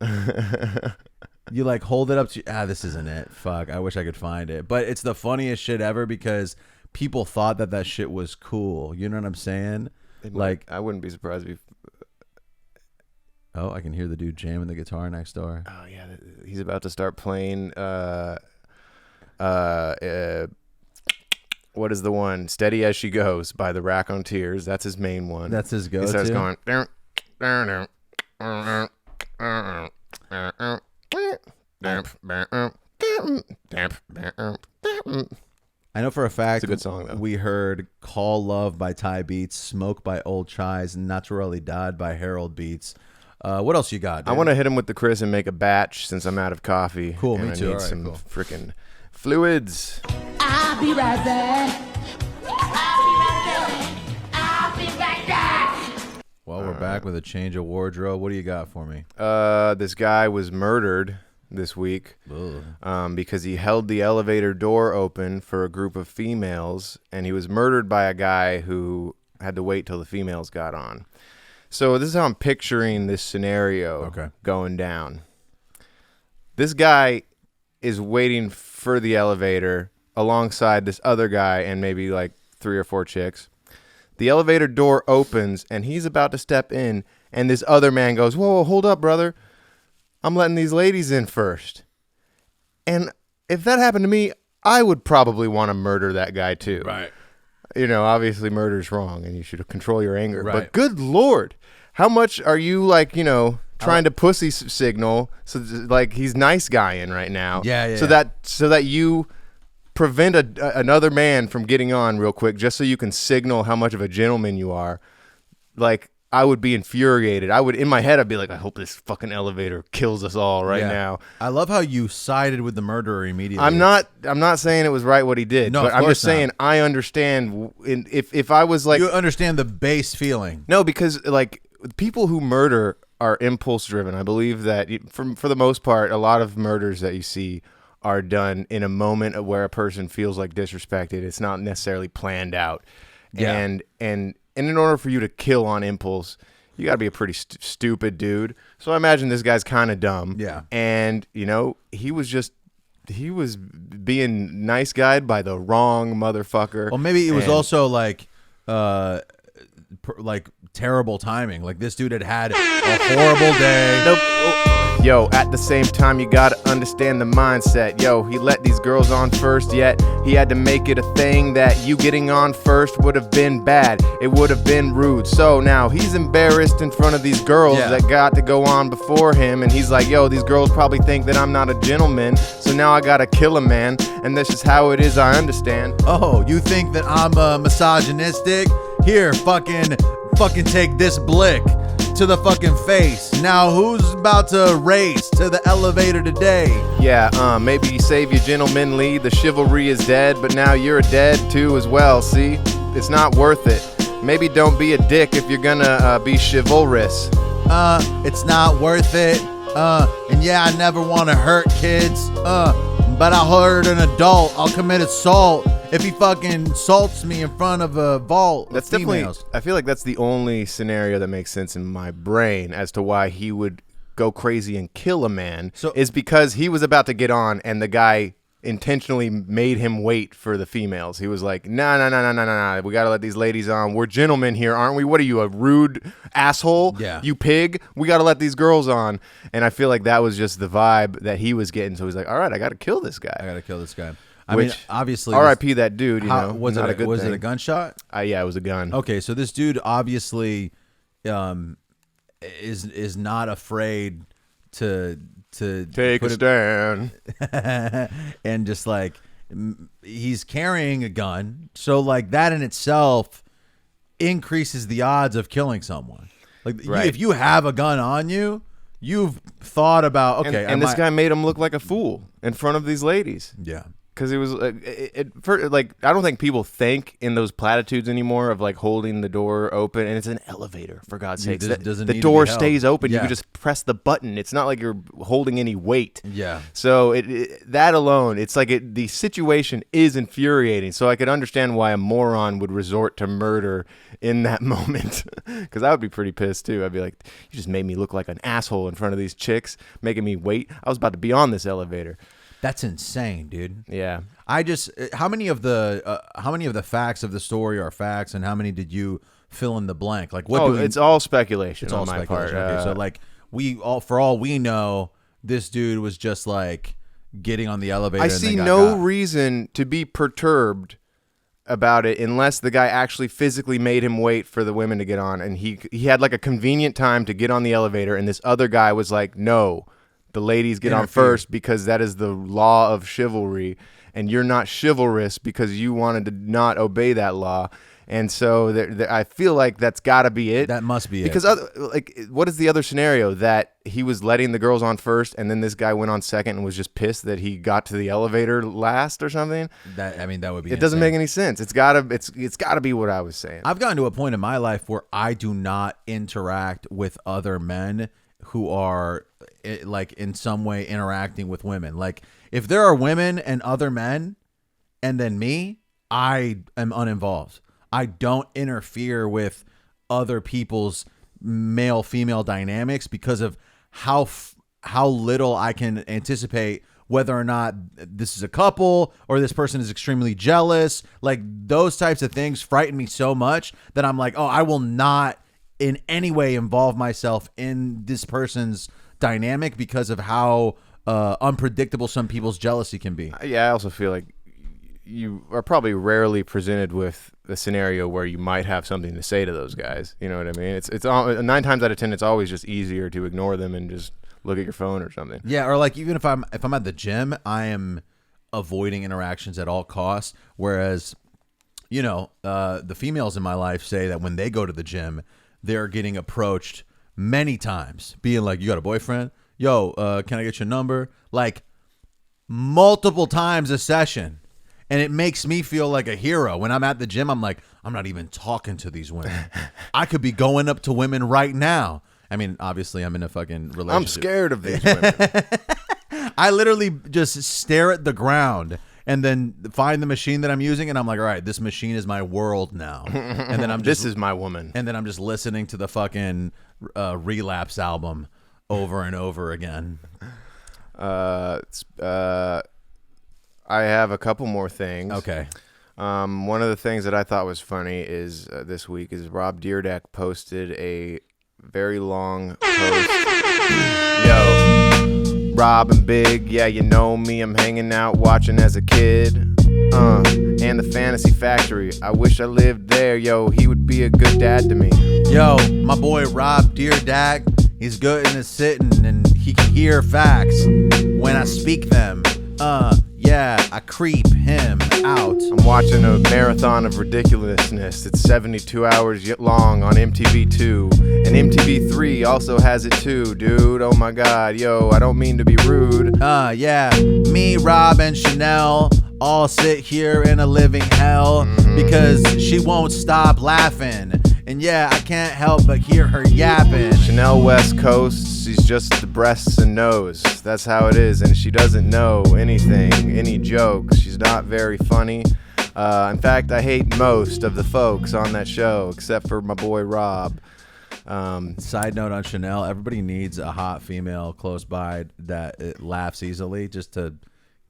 you like hold it up to this isn't it. Fuck, I wish I could find it. But it's the funniest shit ever because people thought that shit was cool. You know what I'm saying? Like I wouldn't be surprised if oh, I can hear the dude jamming the guitar next door. Oh yeah, he's about to start playing what is the one? Steady as She Goes by the Rack on Tears. That's his main one. That's his go-to. He starts going I know for a fact it's a good song, though. We heard Call Love by Ty Beats, Smoke by Old Chais, and Naturally Died by Harold Beats. What else you got, dude? I want to hit him with the Chris and make a batch since I'm out of coffee. Cool, and me I too. need All right, some cool. freaking fluids. I'll be right back. I'll be right back. Well, we're back with a change of wardrobe. What do you got for me? This guy was murdered this week because he held the elevator door open for a group of females, and he was murdered by a guy who had to wait till the females got on. So this is how I'm picturing this scenario going down. This guy is waiting for the elevator alongside this other guy and maybe like 3 or 4 chicks. The elevator door opens, and he's about to step in, and this other man goes, whoa, hold up, brother. I'm letting these ladies in first. And if that happened to me, I would probably want to murder that guy too. Right. You know, obviously murder's wrong, and you should control your anger. Right. But good Lord, how much are you, like, you know, trying to pussy signal so like he's nice guying right now? Yeah. So that you prevent another man from getting on real quick, just so you can signal how much of a gentleman you are. Like, I would be infuriated. In my head, I'd be like, I hope this fucking elevator kills us all right now. I love how you sided with the murderer immediately. I'm not saying it was right what he did, No, but of I'm course just saying I understand. If I was like, you understand the base feeling. no, because like people who murder are impulse driven. I believe that for the most part, a lot of murders that you see are done in a moment where a person feels like disrespected. It's not necessarily planned out. Yeah. And in order for you to kill on impulse, you got to be a pretty stupid dude. So I imagine this guy's kind of dumb. Yeah. And, you know, he was being nice guyed by the wrong motherfucker. Well, maybe it was And- also like terrible timing. Like this dude had a horrible day. Nope. Yo, at the same time, you gotta understand the mindset. Yo, he let these girls on first, yet he had to make it a thing that you getting on first would have been bad. It would have been rude. So now he's embarrassed in front of these girls that got to go on before him. And he's like, yo, these girls probably think that I'm not a gentleman. So now I gotta kill a man. And this is how it is, I understand. Oh, you think that I'm misogynistic? Here, fucking take this blick to the fucking face. Now who's about to race to the elevator today? Yeah, maybe you save your gentlemanly, the chivalry is dead, but now you're dead too as well, see? It's not worth it. Maybe don't be a dick if you're gonna be chivalrous. It's not worth it. And yeah, I never want to hurt kids. But I'll hurt an adult. I'll commit assault if he fucking assaults me in front of a vault. That's of females. definitely, I feel like that's the only scenario that makes sense in my brain as to why he would go crazy and kill a man, is because he was about to get on and the guy intentionally made him wait for the females. He was like, nah, we gotta let these ladies on. We're gentlemen here, aren't we? What are you, a rude asshole? Yeah. You pig? We gotta let these girls on. And I feel like that was just the vibe that he was getting. So he's like, all right, I gotta kill this guy. I mean, obviously, R.I.P. that dude. You know, was not it a good was thing. it a gunshot? Yeah, it was a gun. Okay, so this dude obviously is not afraid to take a stand and just like he's carrying a gun, so like that in itself increases the odds of killing someone. Like if you have a gun on you, you've thought about and this guy made him look like a fool in front of these ladies. Yeah. because it was like I don't think people think in those platitudes anymore of like holding the door open, and it's an elevator, for God's sake. The door stays open. You can just press the button. It's not like you're holding any weight. Yeah. So that alone, it's like the situation is infuriating. So I could understand why a moron would resort to murder in that moment, because I would be pretty pissed too. I'd be like, you just made me look like an asshole in front of these chicks, making me wait. I was about to be on this elevator. That's insane, dude. Yeah. How many of the facts of the story are facts, and how many did you fill in the blank? Like what? It's all speculation. It's on all my speculation. part. Okay, so like for all we know, this dude was just like getting on the elevator. I see no reason to be perturbed about it unless the guy actually physically made him wait for the women to get on, and he had like a convenient time to get on the elevator, and this other guy was like, no, the ladies get on first because that is the law of chivalry, and you're not chivalrous because you wanted to not obey that law. And so I feel like that's got to be it. That must be because what is the other scenario? That he was letting the girls on first, and then this guy went on second and was just pissed that he got to the elevator last or something. That would be. It doesn't make any sense. It's gotta be what I was saying. I've gotten to a point in my life where I do not interact with other men who are like in some way interacting with women. Like if there are women and other men, and then me, I am uninvolved. I don't interfere with other people's male-female dynamics because of how little I can anticipate whether or not this is a couple or this person is extremely jealous. Like those types of things frighten me so much that I'm like, oh, I will not in any way involve myself in this person's dynamic because of how unpredictable some people's jealousy can be. Yeah, I also feel like you are probably rarely presented with a scenario where you might have something to say to those guys. You know what I mean? It's 9 times out of 10, it's always just easier to ignore them and just look at your phone or something. Yeah, or like even if I'm at the gym, I am avoiding interactions at all costs. Whereas, the females in my life say that when they go to the gym, they're getting approached many times, being like, "You got a boyfriend? Yo, can I get your number?" Like multiple times a session. And it makes me feel like a hero. When I'm at the gym, I'm like, I'm not even talking to these women. I could be going up to women right now. I mean, obviously, I'm in a fucking relationship. I'm scared of these women. I literally just stare at the ground and then find the machine that I'm using, and I'm like, all right, this machine is my world now. And then this is my woman. And then I'm just listening to the fucking Relapse album over and over again. I have a couple more things. Okay. One of the things that I thought was funny is this week is Rob Dyrdek posted a very long post. Yo, Rob and Big, yeah, you know me. I'm hanging out watching as a kid. And the Fantasy Factory. I wish I lived there. Yo, he would be a good dad to me. Yo, my boy Rob Dyrdek, he's good in his sitting and he can hear facts when I speak them. Yeah, I creep him out. I'm watching a marathon of ridiculousness. It's 72 hours long on MTV2. And MTV3 also has it too, dude. Oh my god, yo, I don't mean to be rude. Yeah, me, Rob, and Chanel all sit here in a living hell because she won't stop laughing. And yeah, I can't help but hear her yapping. Chanel West Coast, she's just the breasts and nose. That's how it is, and she doesn't know anything, any jokes. She's not very funny. In fact, I hate most of the folks on that show, except for my boy Rob. Side note on Chanel, everybody needs a hot female close by that it laughs easily just to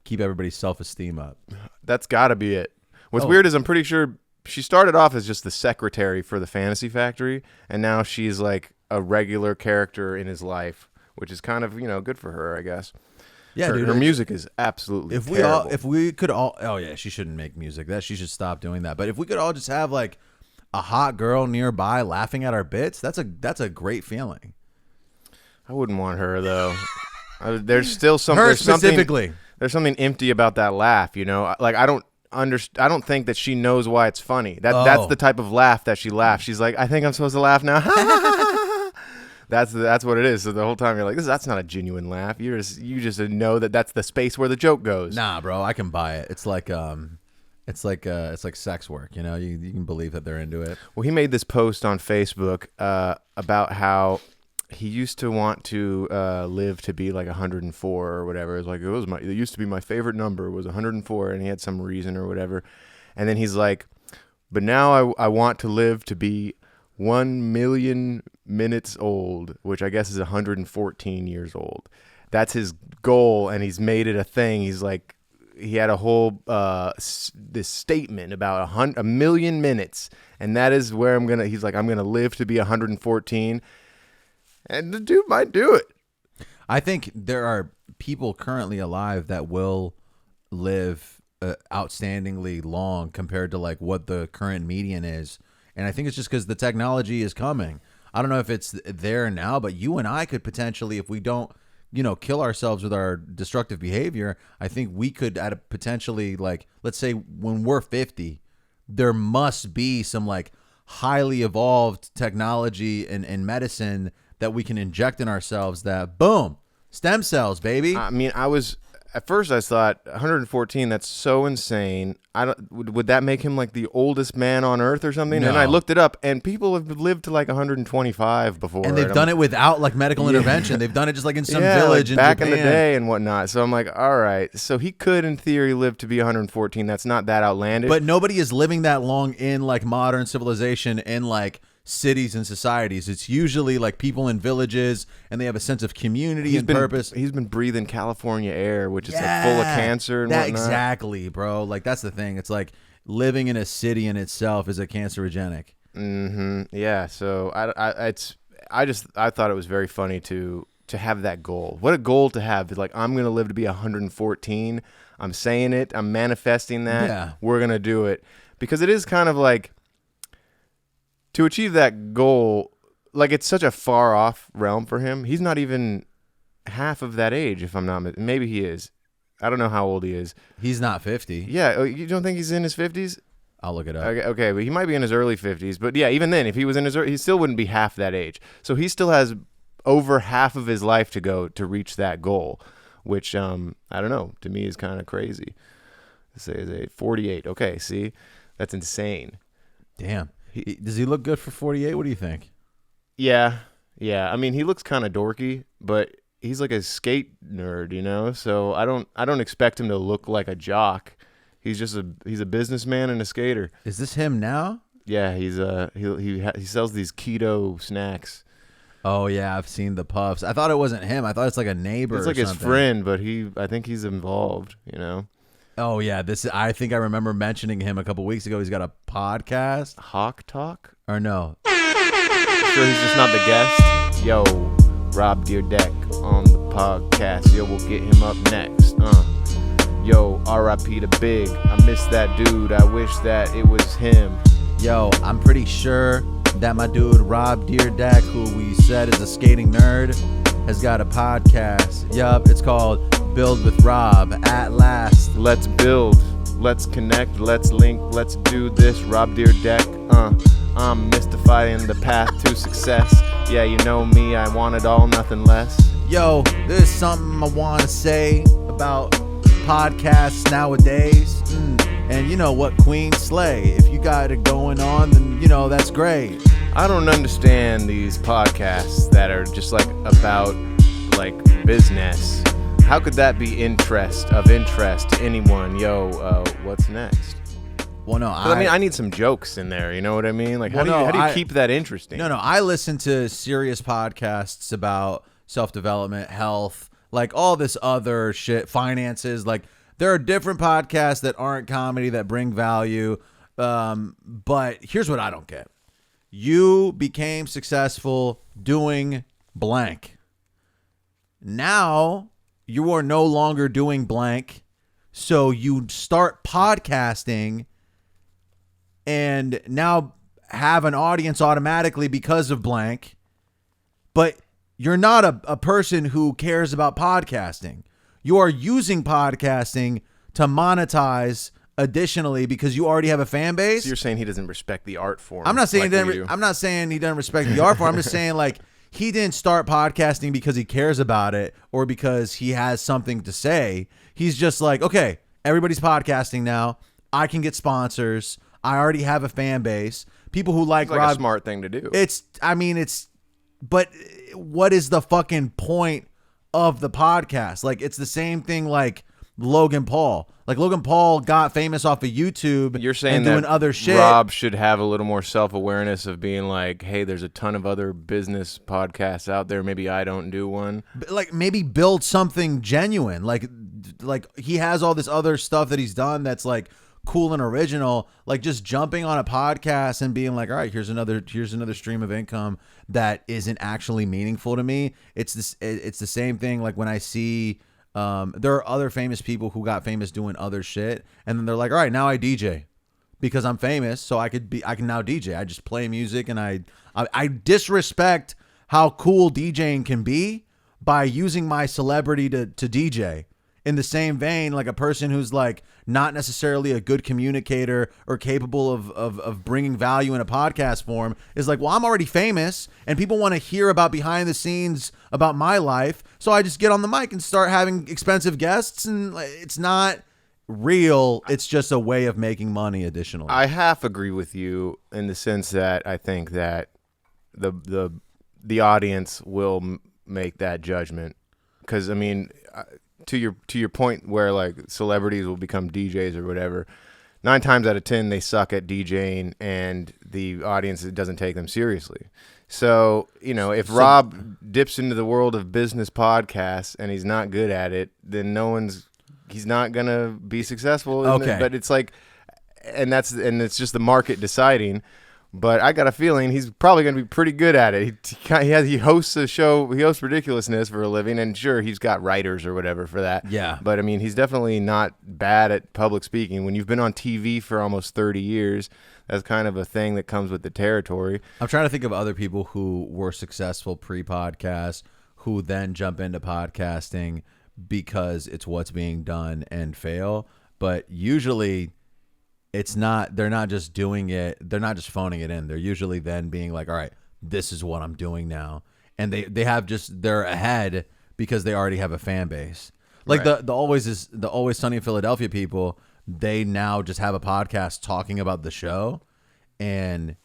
keep everybody's self-esteem up. That's got to be it. What's weird is I'm pretty sure she started off as just the secretary for the Fantasy Factory, and now she's like a regular character in his life, which is kind of, good for her, I guess. Yeah, dude. Her music is absolutely terrible. If we could all, oh yeah, she shouldn't make music. She should stop doing that. But if we could all just have like a hot girl nearby laughing at our bits, that's a great feeling. I wouldn't want her though. There's still some. Her specifically. There's something empty about that laugh, Like I don't think that she knows why it's funny. That's the type of laugh that she laughs. She's like, I think I'm supposed to laugh now. That's what it is. So the whole time you're like, that's not a genuine laugh. You just know that that's the space where the joke goes. Nah, bro, I can buy it. It's like sex work. You know, you can believe that they're into it. Well, he made this post on Facebook about how he used to want to live to be like 104 or whatever. It's like it used to be my favorite number was 104, and he had some reason or whatever. And then he's like, but now I want to live to be 1 million minutes old, which I guess is 114 years old. That's his goal, and he's made it a thing. He's like, he had a whole this statement about 1 million minutes, and that is where he's like, I'm gonna live to be 114. And the dude might do it. I think there are people currently alive that will live outstandingly long compared to like what the current median is. And I think it's just because the technology is coming. I don't know if it's there now, but you and I could potentially, if we don't, kill ourselves with our destructive behavior, I think we could potentially, like, let's say when we're 50, there must be some like highly evolved technology and medicine that we can inject in ourselves that, boom, stem cells, baby. I mean, at first I thought 114, that's so insane. Would that make him like the oldest man on earth or something? No. And I looked it up, and people have lived to like 125 before. And they've done it without like medical intervention. They've done it just like in some village like in back Japan. in the day and whatnot. So I'm like, all right. So he could, in theory, live to be 114. That's not that outlandish. But nobody is living that long in like modern civilization in like cities and societies. It's usually like people in villages, and they have a sense of community and purpose. He's been breathing California air, which is like full of cancer and whatnot. Exactly, bro. Like that's the thing. It's like living in a city in itself is a cancerogenic. Mm-hmm. Yeah. So I thought it was very funny to have that goal. What a goal to have! Like, I'm gonna live to be 114. I'm saying it. I'm manifesting that. Yeah. We're gonna do it, because it is kind of like, to achieve that goal, like, it's such a far off realm for him. He's not even half of that age, if I'm not. Maybe he is. I don't know how old he is. He's not 50. Yeah, you don't think he's in his 50s? I'll look it up. Okay, but he might be in his early 50s. But yeah, even then, if he was in his he still wouldn't be half that age. So he still has over half of his life to go to reach that goal, which I don't know. To me, is kind of crazy. Let's say is 48. Okay, see, that's insane. Damn. Does he look good for 48? What do you think? Yeah. I mean, he looks kind of dorky, but he's like a skate nerd, So I don't expect him to look like a jock. He's just he's a businessman and a skater. Is this him now? Yeah, he sells these keto snacks. Oh yeah, I've seen the puffs. I thought it wasn't him. I thought it's like a neighbor. It's like or his something. friend, but I think he's involved. Oh yeah, I think I remember mentioning him a couple weeks ago. He's got a podcast. Hawk Talk? Or no? Sure, he's just not the guest. Yo, Rob Deerdeck on the podcast. Yo, we'll get him up next. Yo, R.I.P. to Big. I miss that dude. I wish that it was him. Yo, I'm pretty sure that my dude Rob Deerdeck, who we said is a skating nerd, has got a podcast. Yup, it's called Build with Rob. At last, let's build, let's connect, let's link, let's do this. Rob Deerdeck, I'm mystifying the path to success. Yeah, you know me, I want it all, nothing less. Yo, there's something I want to say about podcasts nowadays. And you know what, Queen Slay, if you got it going on, then that's great. I don't understand these podcasts that are just like about like business. How could that be of interest to anyone? Yo, what's next? Well, no, I need some jokes in there. You know what I mean? Like, how do you keep that interesting? No, I listen to serious podcasts about self-development, health, like all this other shit, finances. Like, there are different podcasts that aren't comedy that bring value. But here's what I don't get. You became successful doing blank. Now you are no longer doing blank. So you start podcasting and now have an audience automatically because of blank. But you're not a person who cares about podcasting. You are using podcasting to monetize additionally because you already have a fan base. So you're saying he doesn't respect the art form? I'm not saying he doesn't respect the art form. I'm just saying, like, he didn't start podcasting because he cares about it or because he has something to say. He's just like, okay, everybody's podcasting now. I can get sponsors. I already have a fan base. People who like It's Rob. a smart thing to do. But what is the fucking point of the podcast? Like, it's the same thing like Logan Paul. Like, Logan Paul got famous off of YouTube. You're saying and that doing other shit. Rob should have a little more self-awareness of being like, hey, there's a ton of other business podcasts out there. Maybe I don't do one. Like, maybe build something genuine. Like he has all this other stuff that he's done that's like cool and original. Like, just jumping on a podcast and being like, all right, here's another stream of income that isn't actually meaningful to me. It's the same thing. Like, when I see there are other famous people who got famous doing other shit, and then they're like, all right, now I DJ because I'm famous, so I can now DJ. I just play music, and I disrespect how cool DJing can be by using my celebrity to DJ. In the same vein, like a person who's like not necessarily a good communicator or capable of bringing value in a podcast form is like, well, I'm already famous and people want to hear about behind the scenes about my life. So I just get on the mic and start having expensive guests, and it's not real. It's just a way of making money additionally. I half agree with you in the sense that I think that the audience will make that judgment. Because, I mean, to your point where like celebrities will become DJs or whatever, 9 times out of 10 they suck at DJing and the audience doesn't take them seriously. So, you know, if Rob dips into the world of business podcasts and he's not good at it, then he's not gonna be successful. Okay. But it's like, and it's just the market deciding. But I got a feeling he's probably going to be pretty good at it. He hosts a show. He hosts Ridiculousness for a living, and sure, he's got writers or whatever for that. Yeah. But I mean, he's definitely not bad at public speaking. When you've been on TV for almost 30 years, that's kind of a thing that comes with the territory. I'm trying to think of other people who were successful pre-podcast who then jump into podcasting because it's what's being done and fail. But usually they're not just doing it. They're not just phoning it in. They're usually then being like, all right, this is what I'm doing now. And they're ahead because they already have a fan base. Like Right. the Always Sunny in Philadelphia people, they now just have a podcast talking about the show. And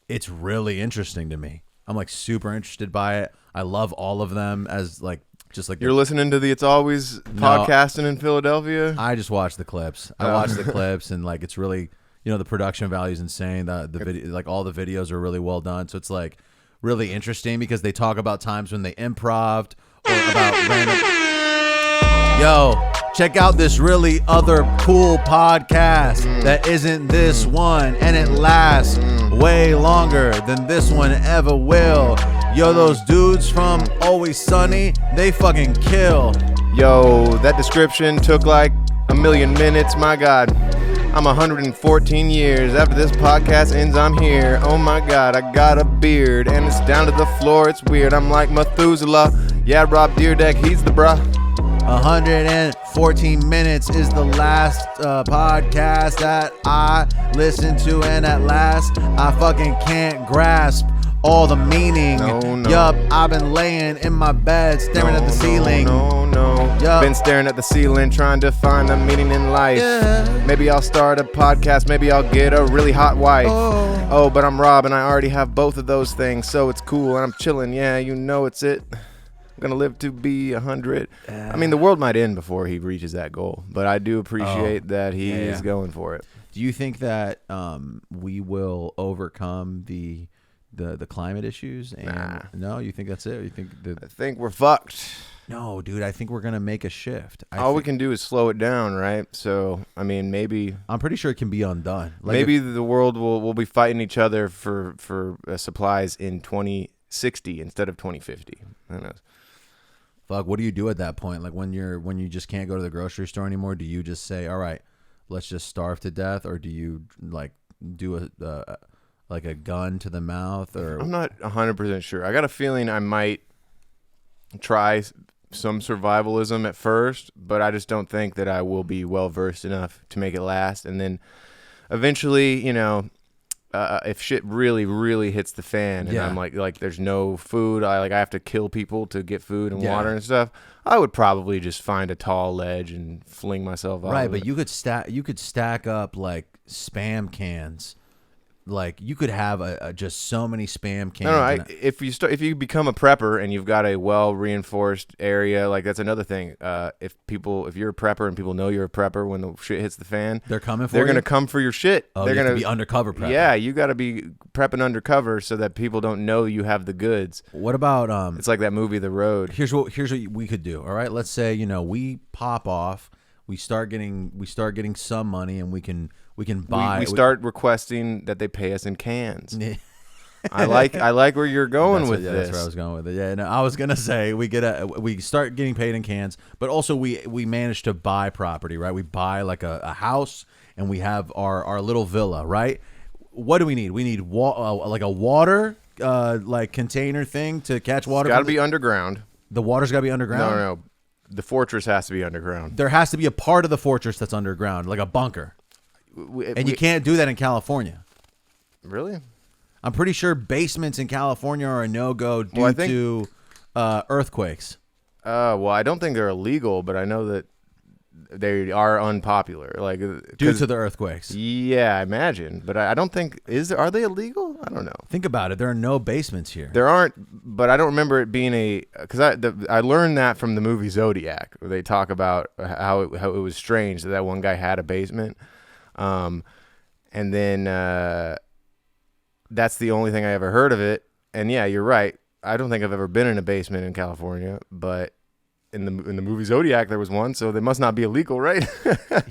it's really interesting to me. I'm like super interested by it. I love all of them as like, just like You're listening to the It's Always podcasting in Philadelphia? I just watch the clips. I watch the clips, and like it's really, the production value is insane. The video, like all the videos are really well done. So it's like really interesting because they talk about times when they improv'd or about random. Yo, check out this really other cool podcast that isn't this one, and it lasts way longer than this one ever will. Yo, those dudes from Always Sunny, they fucking kill. Yo, that description took like a million minutes. My God, I'm 114 years. After this podcast ends, I'm here. Oh my God, I got a beard and it's down to the floor. It's weird. I'm like Methuselah. Yeah, Rob Deerdeck, he's the bruh. 114 minutes is the last podcast that I listened to, and at last I fucking can't grasp all the meaning. No. Yup, I've been laying in my bed staring at the ceiling. No. Yup. Been staring at the ceiling trying to find a meaning in life. Yeah. Maybe I'll start a podcast. Maybe I'll get a really hot wife. Oh, but I'm Rob and I already have both of those things, so it's cool and I'm chilling. Yeah, it's it. I'm gonna live to be 100. I mean, the world might end before he reaches that goal, but I do appreciate that he is going for it. Do you think that we will overcome the climate issues? And Nah. No, you think that's it? You think I think we're fucked. No, dude, I think we're gonna make a shift. All we can do is slow it down, right? So, I mean, maybe I'm pretty sure it can be undone. Like maybe the world will be fighting each other for supplies in 2060 instead of 2050. Who knows? Fuck, what do you do at that point? Like when you just can't go to the grocery store anymore, do you just say, all right, let's just starve to death? Or do you like do a gun to the mouth? Or I'm not 100% sure. I got a feeling I might try some survivalism at first, but I just don't think that I will be well versed enough to make it last. And then eventually, if shit really, really hits the fan, and I'm like, there's no food, I have to kill people to get food and water and stuff. I would probably just find a tall ledge and fling myself off. Right, of but it. you could stack up like spam cans. Like you could have just so many spam cans. No, if you become a prepper and you've got a well reinforced area, like that's another thing. If you're a prepper and people know you're a prepper, when the shit hits the fan, they're coming for They're you? gonna come for your shit. Oh, they're you have gonna to be undercover prepper. Yeah, you got to be prepping undercover so that people don't know you have the goods. What about It's like that movie, The Road. Here's what we could do. All right, let's say we pop off, we start getting some money, and we can buy. We start requesting that they pay us in cans. I like where you're going with this. That's where I was going with it. Yeah, no, I was gonna say we start getting paid in cans, but also we manage to buy property, right? We buy like a house, and we have our little villa, right? What do we need? We need like a water like container thing to catch water. Got to be underground. The water's got to be underground. No. The fortress has to be underground. There has to be a part of the fortress that's underground, like a bunker. And you can't do that in California. Really? I'm pretty sure basements in California are a no-go due to earthquakes. Well, I don't think they're illegal, but I know that they are unpopular, like due to the earthquakes. Yeah, I imagine, but I don't think are they illegal? I don't know. Think about it. There are no basements here. There aren't, but I don't remember it being because I learned that from the movie Zodiac, where they talk about how it was strange that one guy had a basement, and then that's the only thing I ever heard of it. And yeah, you're right. I don't think I've ever been in a basement in California, but in the movie Zodiac there was one, so they must not be illegal, right?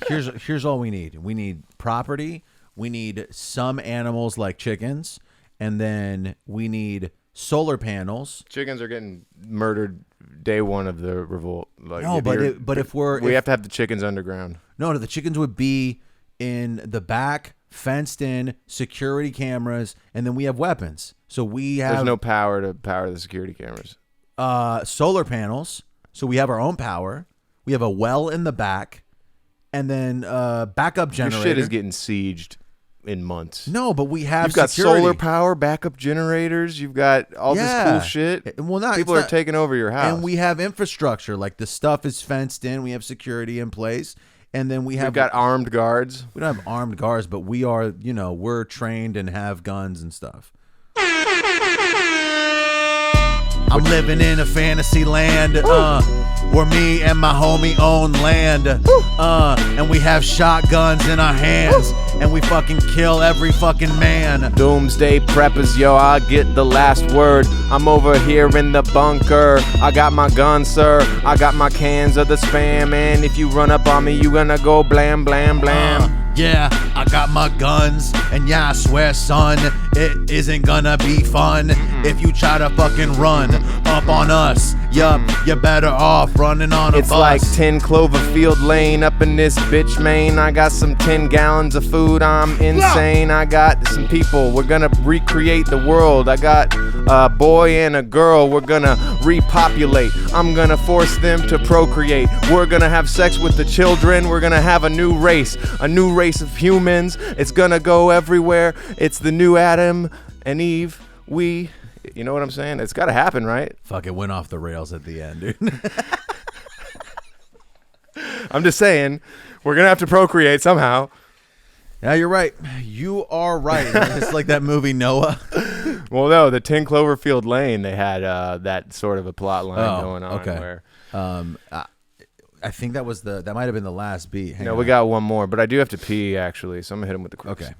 Here's all we need. We need property. We need some animals like chickens, and then we need solar panels. Chickens are getting murdered day one of the revolt. Like, no, but if we have to have the chickens underground. No, the chickens would be in the back, fenced in, security cameras, and then we have weapons. So there's no power to power the security cameras. Solar panels. So we have our own power. We have a well in the back, and then backup generator. Your shit is getting sieged in months. No, but we have. You've got security. solar power, backup generators. You've got all this cool shit. Well, people are taking over your house, and we have infrastructure. Like the stuff is fenced in. We have security in place, and then we've got armed guards. We don't have armed guards, but we are. We're trained and have guns and stuff. I'm living in a fantasy land, where me and my homie own land, and we have shotguns in our hands, and we fucking kill every fucking man. Doomsday preppers, yo, I get the last word. I'm over here in the bunker. I got my gun, sir. I got my cans of the spam, and if you run up on me, you gonna go blam, blam, blam. Yeah, I got my guns, and yeah, I swear, son, it isn't gonna be fun if you try to fucking run up on us. Yup, you're better off running on a bus. It's like 10 Cloverfield Lane up in this bitch, man. I got some 10 gallons of food, I'm insane. I got some people, we're gonna recreate the world. I got a boy and a girl, we're gonna repopulate. I'm gonna force them to procreate. We're gonna have sex with the children. We're gonna have a new race of humans. It's gonna go everywhere. It's the new Adam and Eve. You know what I'm saying? It's gotta happen, right? Fuck, it went off the rails at the end, dude. I'm just saying, we're gonna have to procreate somehow. Yeah, you're right. You are right. It's like that movie Noah. Well, no, the 10 Cloverfield Lane, they had that sort of a plot line going on. Okay. Where I think that might have been the last beat. Hang on. we got one more, but I do have to pee actually, so I'm gonna hit him with the quick. Okay.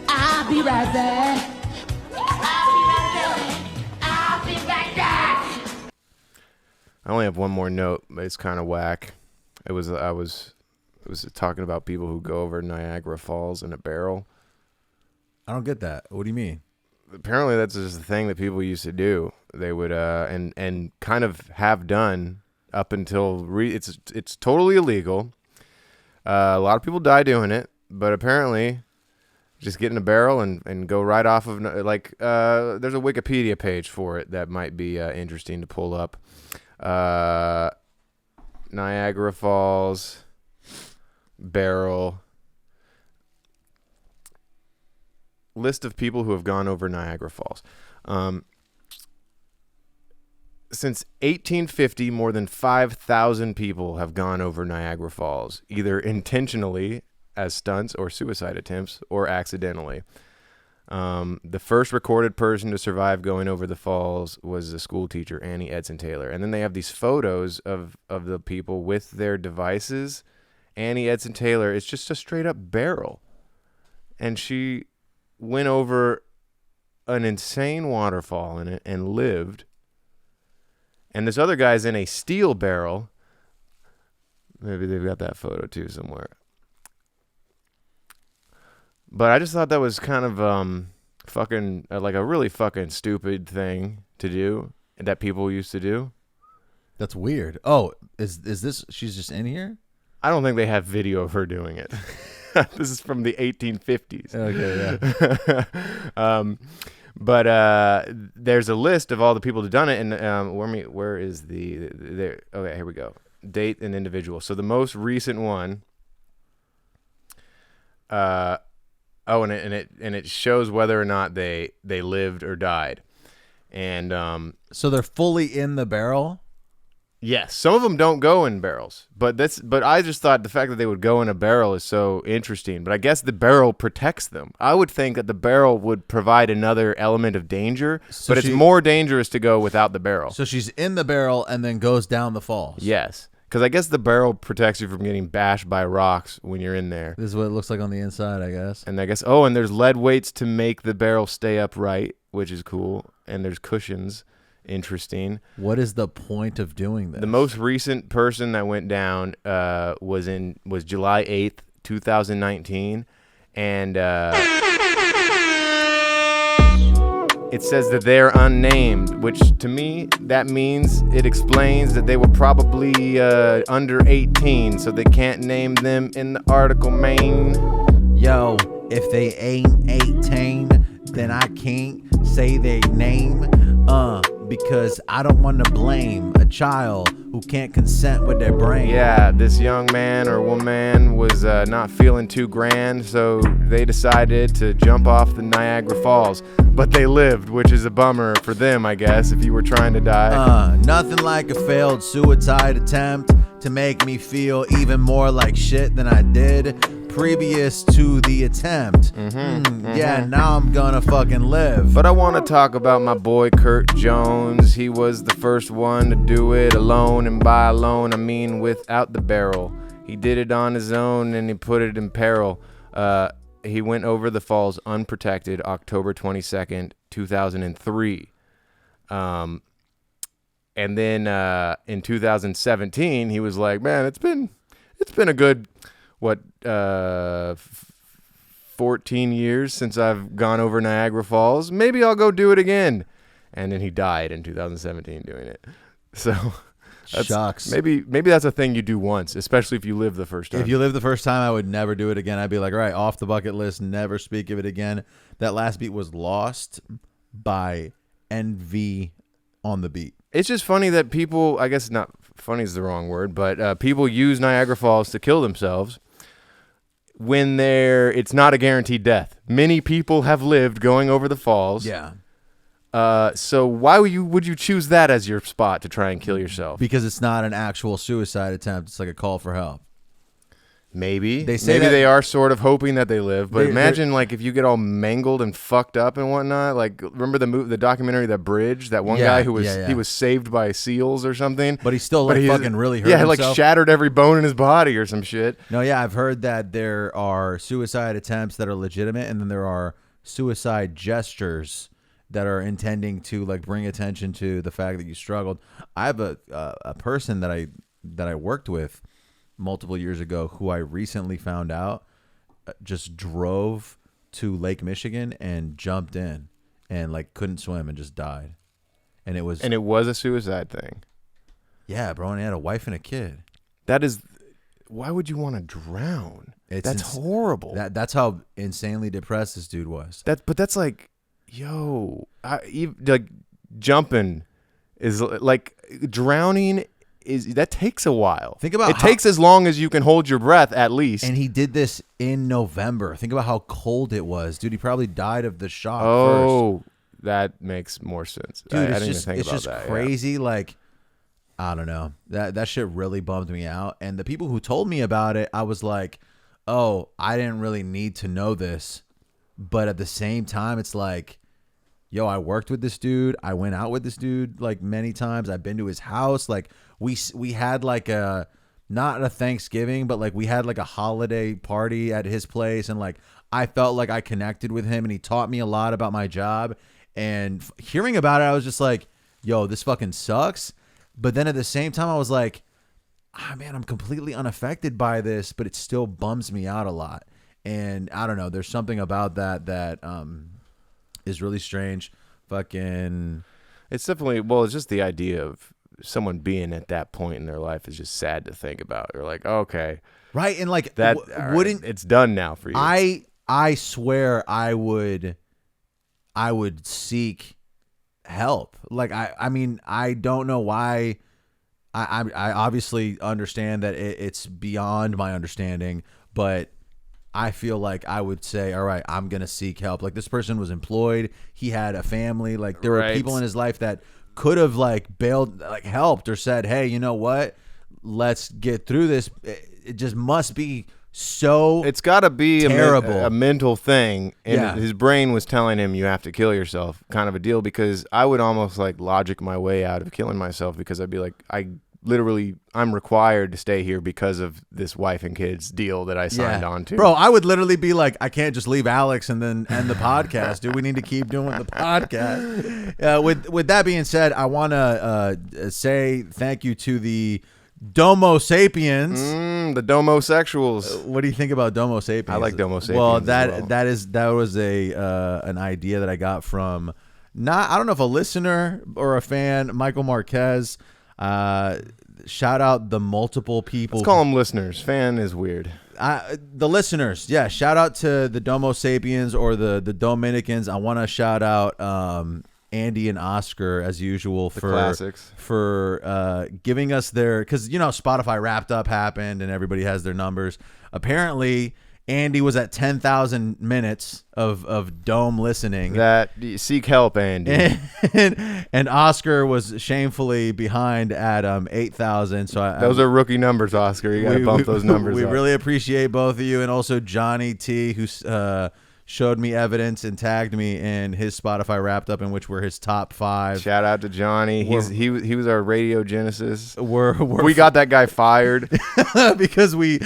I'll be right back. I only have one more note, but it's kind of whack. It was talking about people who go over Niagara Falls in a barrel. I don't get that. What do you mean? Apparently, that's just the thing that people used to do. They would and kind of have done up until it's totally illegal. A lot of people die doing it, but apparently, just get in a barrel and go right off of there's a Wikipedia page for it that might be interesting to pull up. Niagara Falls barrel. list of people who have gone over Niagara Falls. Since 1850, more than 5,000 people have gone over Niagara Falls, either intentionally as stunts or suicide attempts, or accidentally. The first recorded person to survive going over the falls was a school teacher, Annie Edson Taylor. And then they have these photos of the people with their devices. Annie Edson Taylor, it's just a straight up barrel. And she went over an insane waterfall in it and lived. And this other guy's in a steel barrel. Maybe they've got that photo too somewhere. But I just thought that was kind of fucking like a really fucking stupid thing to do that people used to do. That's weird. Oh, is this? She's just in here? I don't think they have video of her doing it. This is from the 1850s. Okay, yeah. But there's a list of all the people who've done it, and where is there? Okay, here we go. Date and individual. So the most recent one. And it shows whether or not they lived or died, and so they're fully in the barrel. Yes, some of them don't go in barrels, but I just thought the fact that they would go in a barrel is so interesting. But I guess the barrel protects them. I would think that the barrel would provide another element of danger, but it's more dangerous to go without the barrel. So she's in the barrel and then goes down the falls. Yes, because I guess the barrel protects you from getting bashed by rocks when you're in there. This is what it looks like on the inside, I guess. And I guess and there's lead weights to make the barrel stay upright, which is cool. And there's cushions. Interesting. What is the point of doing this? The most recent person that went down was July 8th, 2019, and it says that they're unnamed, which to me that means it explains that they were probably under 18, so they can't name them in the article, man. Yo, if they ain't 18, then I can't say their name. Because I don't want to blame a child who can't consent with their brain. Yeah, this young man or woman was not feeling too grand, so they decided to jump off the Niagara Falls. But they lived, which is a bummer for them, I guess, if you were trying to die. Nothing like a failed suicide attempt to make me feel even more like shit than I did previous to the attempt. Yeah, now I'm gonna fucking live. But I want to talk about my boy Kurt Jones. He was the first one to do it alone, and by alone I mean without the barrel. He did it on his own and he put it in peril. He went over the falls unprotected October 22nd, 2003. And then in 2017 he was like, man, it's been a good 14 years since I've gone over Niagara Falls. Maybe I'll go do it again. And then he died in 2017 doing it. So Shucks. Maybe that's a thing you do once, especially if you live the first time. If you live the first time, I would never do it again. I'd be like, all right, off the bucket list, never speak of it again. That last beat was lost by envy on the beat. It's just funny that people, I guess not funny is the wrong word, but people use Niagara Falls to kill themselves when it's not a guaranteed death. Many people have lived going over the falls. Yeah. So why would you choose that as your spot to try and kill yourself? Because it's not an actual suicide attempt. It's like a call for help. Maybe they say they are sort of hoping that they live, but imagine like if you get all mangled and fucked up and whatnot. Like remember the documentary The Bridge? That one guy who was he was saved by seals or something, but he still fucking really hurt himself. Like shattered every bone in his body or some shit. No, yeah, I've heard that there are suicide attempts that are legitimate, and then there are suicide gestures that are intending to like bring attention to the fact that you struggled. I have a person that I worked with multiple years ago who I recently found out just drove to Lake Michigan and jumped in and like couldn't swim and just died. And it was a suicide thing. Yeah, bro, and he had a wife and a kid. Why would you want to drown? That's horrible. That's how insanely depressed this dude was. But that's like, like jumping is like drowning that takes a while. Think about it takes as long as you can hold your breath at least. And he did this in November. Think about how cold it was, dude. He probably died of the shock. Oh, that makes more sense, dude. I didn't even think about it's just crazy. Like, I don't know. That shit really bummed me out. And the people who told me about it, I was like, oh, I didn't really need to know this. But at the same time, it's like, yo, I worked with this dude. I went out with this dude like many times. I've been to his house. Like we had like not a Thanksgiving, but like we had like a holiday party at his place. And like, I felt like I connected with him and he taught me a lot about my job. And hearing about it, I was just like, yo, this fucking sucks. But then at the same time, I was like, man, I'm completely unaffected by this, but it still bums me out a lot. And I don't know, there's something about that is really strange. Fucking, it's definitely, well, it's just the idea of someone being at that point in their life is just sad to think about. You're like, okay, right, and like that wouldn't it's done now for you. I swear I would seek help. Like I mean, I don't know why. I obviously understand that it's beyond my understanding, but I feel like I would say, all right, I'm going to seek help. Like, this person was employed. He had a family. Like, there were people in his life that could have like bailed, like helped or said, hey, you know what? Let's get through this. It just must be so it's got to be terrible. A mental thing. And Yeah. his brain was telling him you have to kill yourself, kind of a deal, because I would almost like logic my way out of killing myself, because I'd be like, I'm required to stay here because of this wife and kids deal that I signed on to. Bro, I would literally be like, I can't just leave Alex and then end the podcast, dude. We need to keep doing the podcast. With that being said, I want to say thank you to the Domo Sapiens. The Domosexuals. What do you think about Domo Sapiens? I like Domo Sapiens. Well, that was an idea that I got from I don't know if a listener or a fan, Michael Marquez. Shout out the multiple people. Let's call them listeners. Fan is weird. The listeners, yeah. Shout out to the Domo Sapiens or the Dominicans. I want to shout out Andy and Oscar as usual for giving us their, because Spotify Wrapped Up happened and everybody has their numbers. Apparently, Andy was at 10,000 minutes of Dome listening. Seek help, Andy. And Oscar was shamefully behind at 8,000. So those are rookie numbers, Oscar. You got to bump those numbers We up. really appreciate both of you, and also Johnny T, who showed me evidence and tagged me in his Spotify Wrapped Up, in which were his top 5. Shout out to Johnny. He was our radio genesis. We got that guy fired because we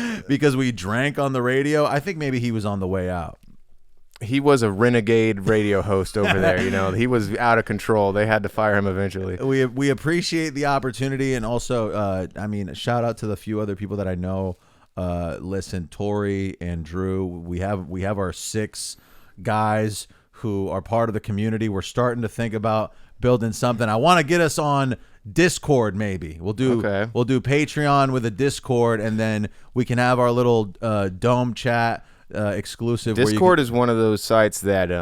drank on the radio. I think maybe he was on the way out. He was a renegade radio host over there. He was out of control. They had to fire him eventually. We appreciate the opportunity, and also, shout out to the few other people that I know. Listen, Tori and Drew. We have our 6 guys who are part of the community. We're starting to think about building something. I want to get us on Discord. Maybe we'll do Patreon with a Discord, and then we can have our little Dome chat exclusive. Discord is one of those sites that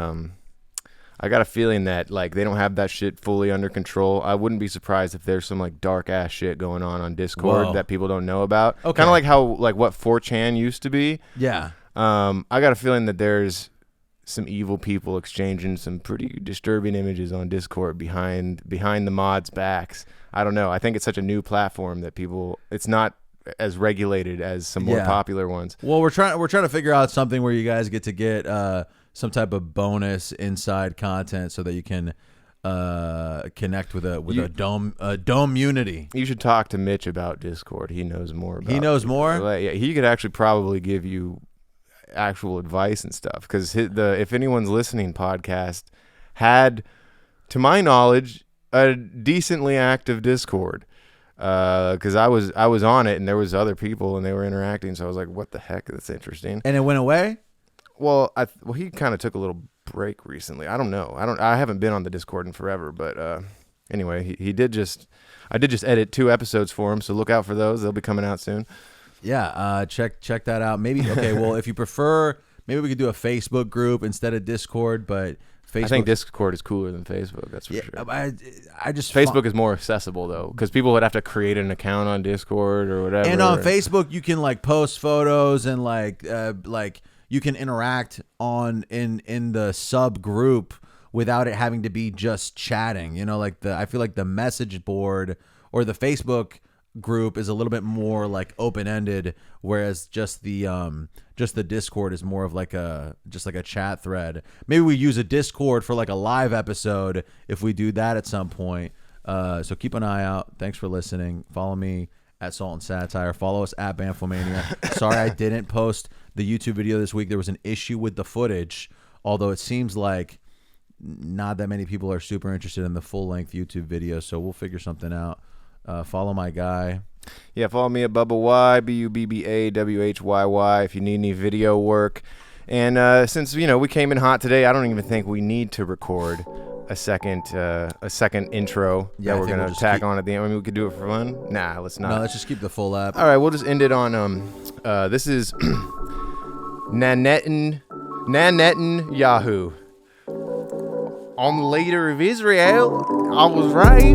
I got a feeling that like they don't have that shit fully under control. I wouldn't be surprised if there's some like dark ass shit going on Discord that people don't know about. Okay. Kind of like how like what 4chan used to be. Yeah. I got a feeling that there's some evil people exchanging some pretty disturbing images on Discord behind the mods' backs. I don't know. I think it's such a new platform that it's not as regulated as some more popular ones. Well, we're trying to figure out something where you guys get some type of bonus inside content so that you can connect with a dome unity. You should talk to Mitch about Discord. He knows more about it. He knows more? Yeah, he could actually probably give you actual advice and stuff, because If Anyone's Listening podcast had, to my knowledge, a decently active Discord. Because I was on it and there was other people and they were interacting, so I was like, what the heck, that's interesting. And it went away? Well, he kind of took a little break recently. I don't know. I haven't been on the Discord in forever, but anyway, I did just edit 2 episodes for him, so look out for those. They'll be coming out soon. Yeah, check that out. Maybe okay. Well, if you prefer, maybe we could do a Facebook group instead of Discord. But I think Discord is cooler than Facebook. That's for sure. I just Facebook is more accessible though, because people would have to create an account on Discord or whatever. And on Facebook, you can like post photos and like you can interact in the sub group without it having to be just chatting. You know, like I feel like the message board or the Facebook group is a little bit more like open-ended, whereas just the Discord is more of like a chat thread. Maybe we use a Discord for like a live episode if we do that at some point. So keep an eye out. Thanks for listening. Follow me at Salt and Satire. Follow us at bamfomania. Sorry I didn't post the YouTube video this week. There was an issue with the footage, although it seems like not that many people are super interested in the full-length YouTube video, so we'll figure something out. Follow my guy. Yeah, follow me at Bubba Y, BUBBAWHYY if you need any video work. And since we came in hot today, I don't even think we need to record a second intro that we're gonna tack on at the end. I mean, we could do it for fun. Nah, let's not. No, let's just keep the full app. All right, we'll just end it on this is Nanetin Yahoo. On the leader of Israel, I was right.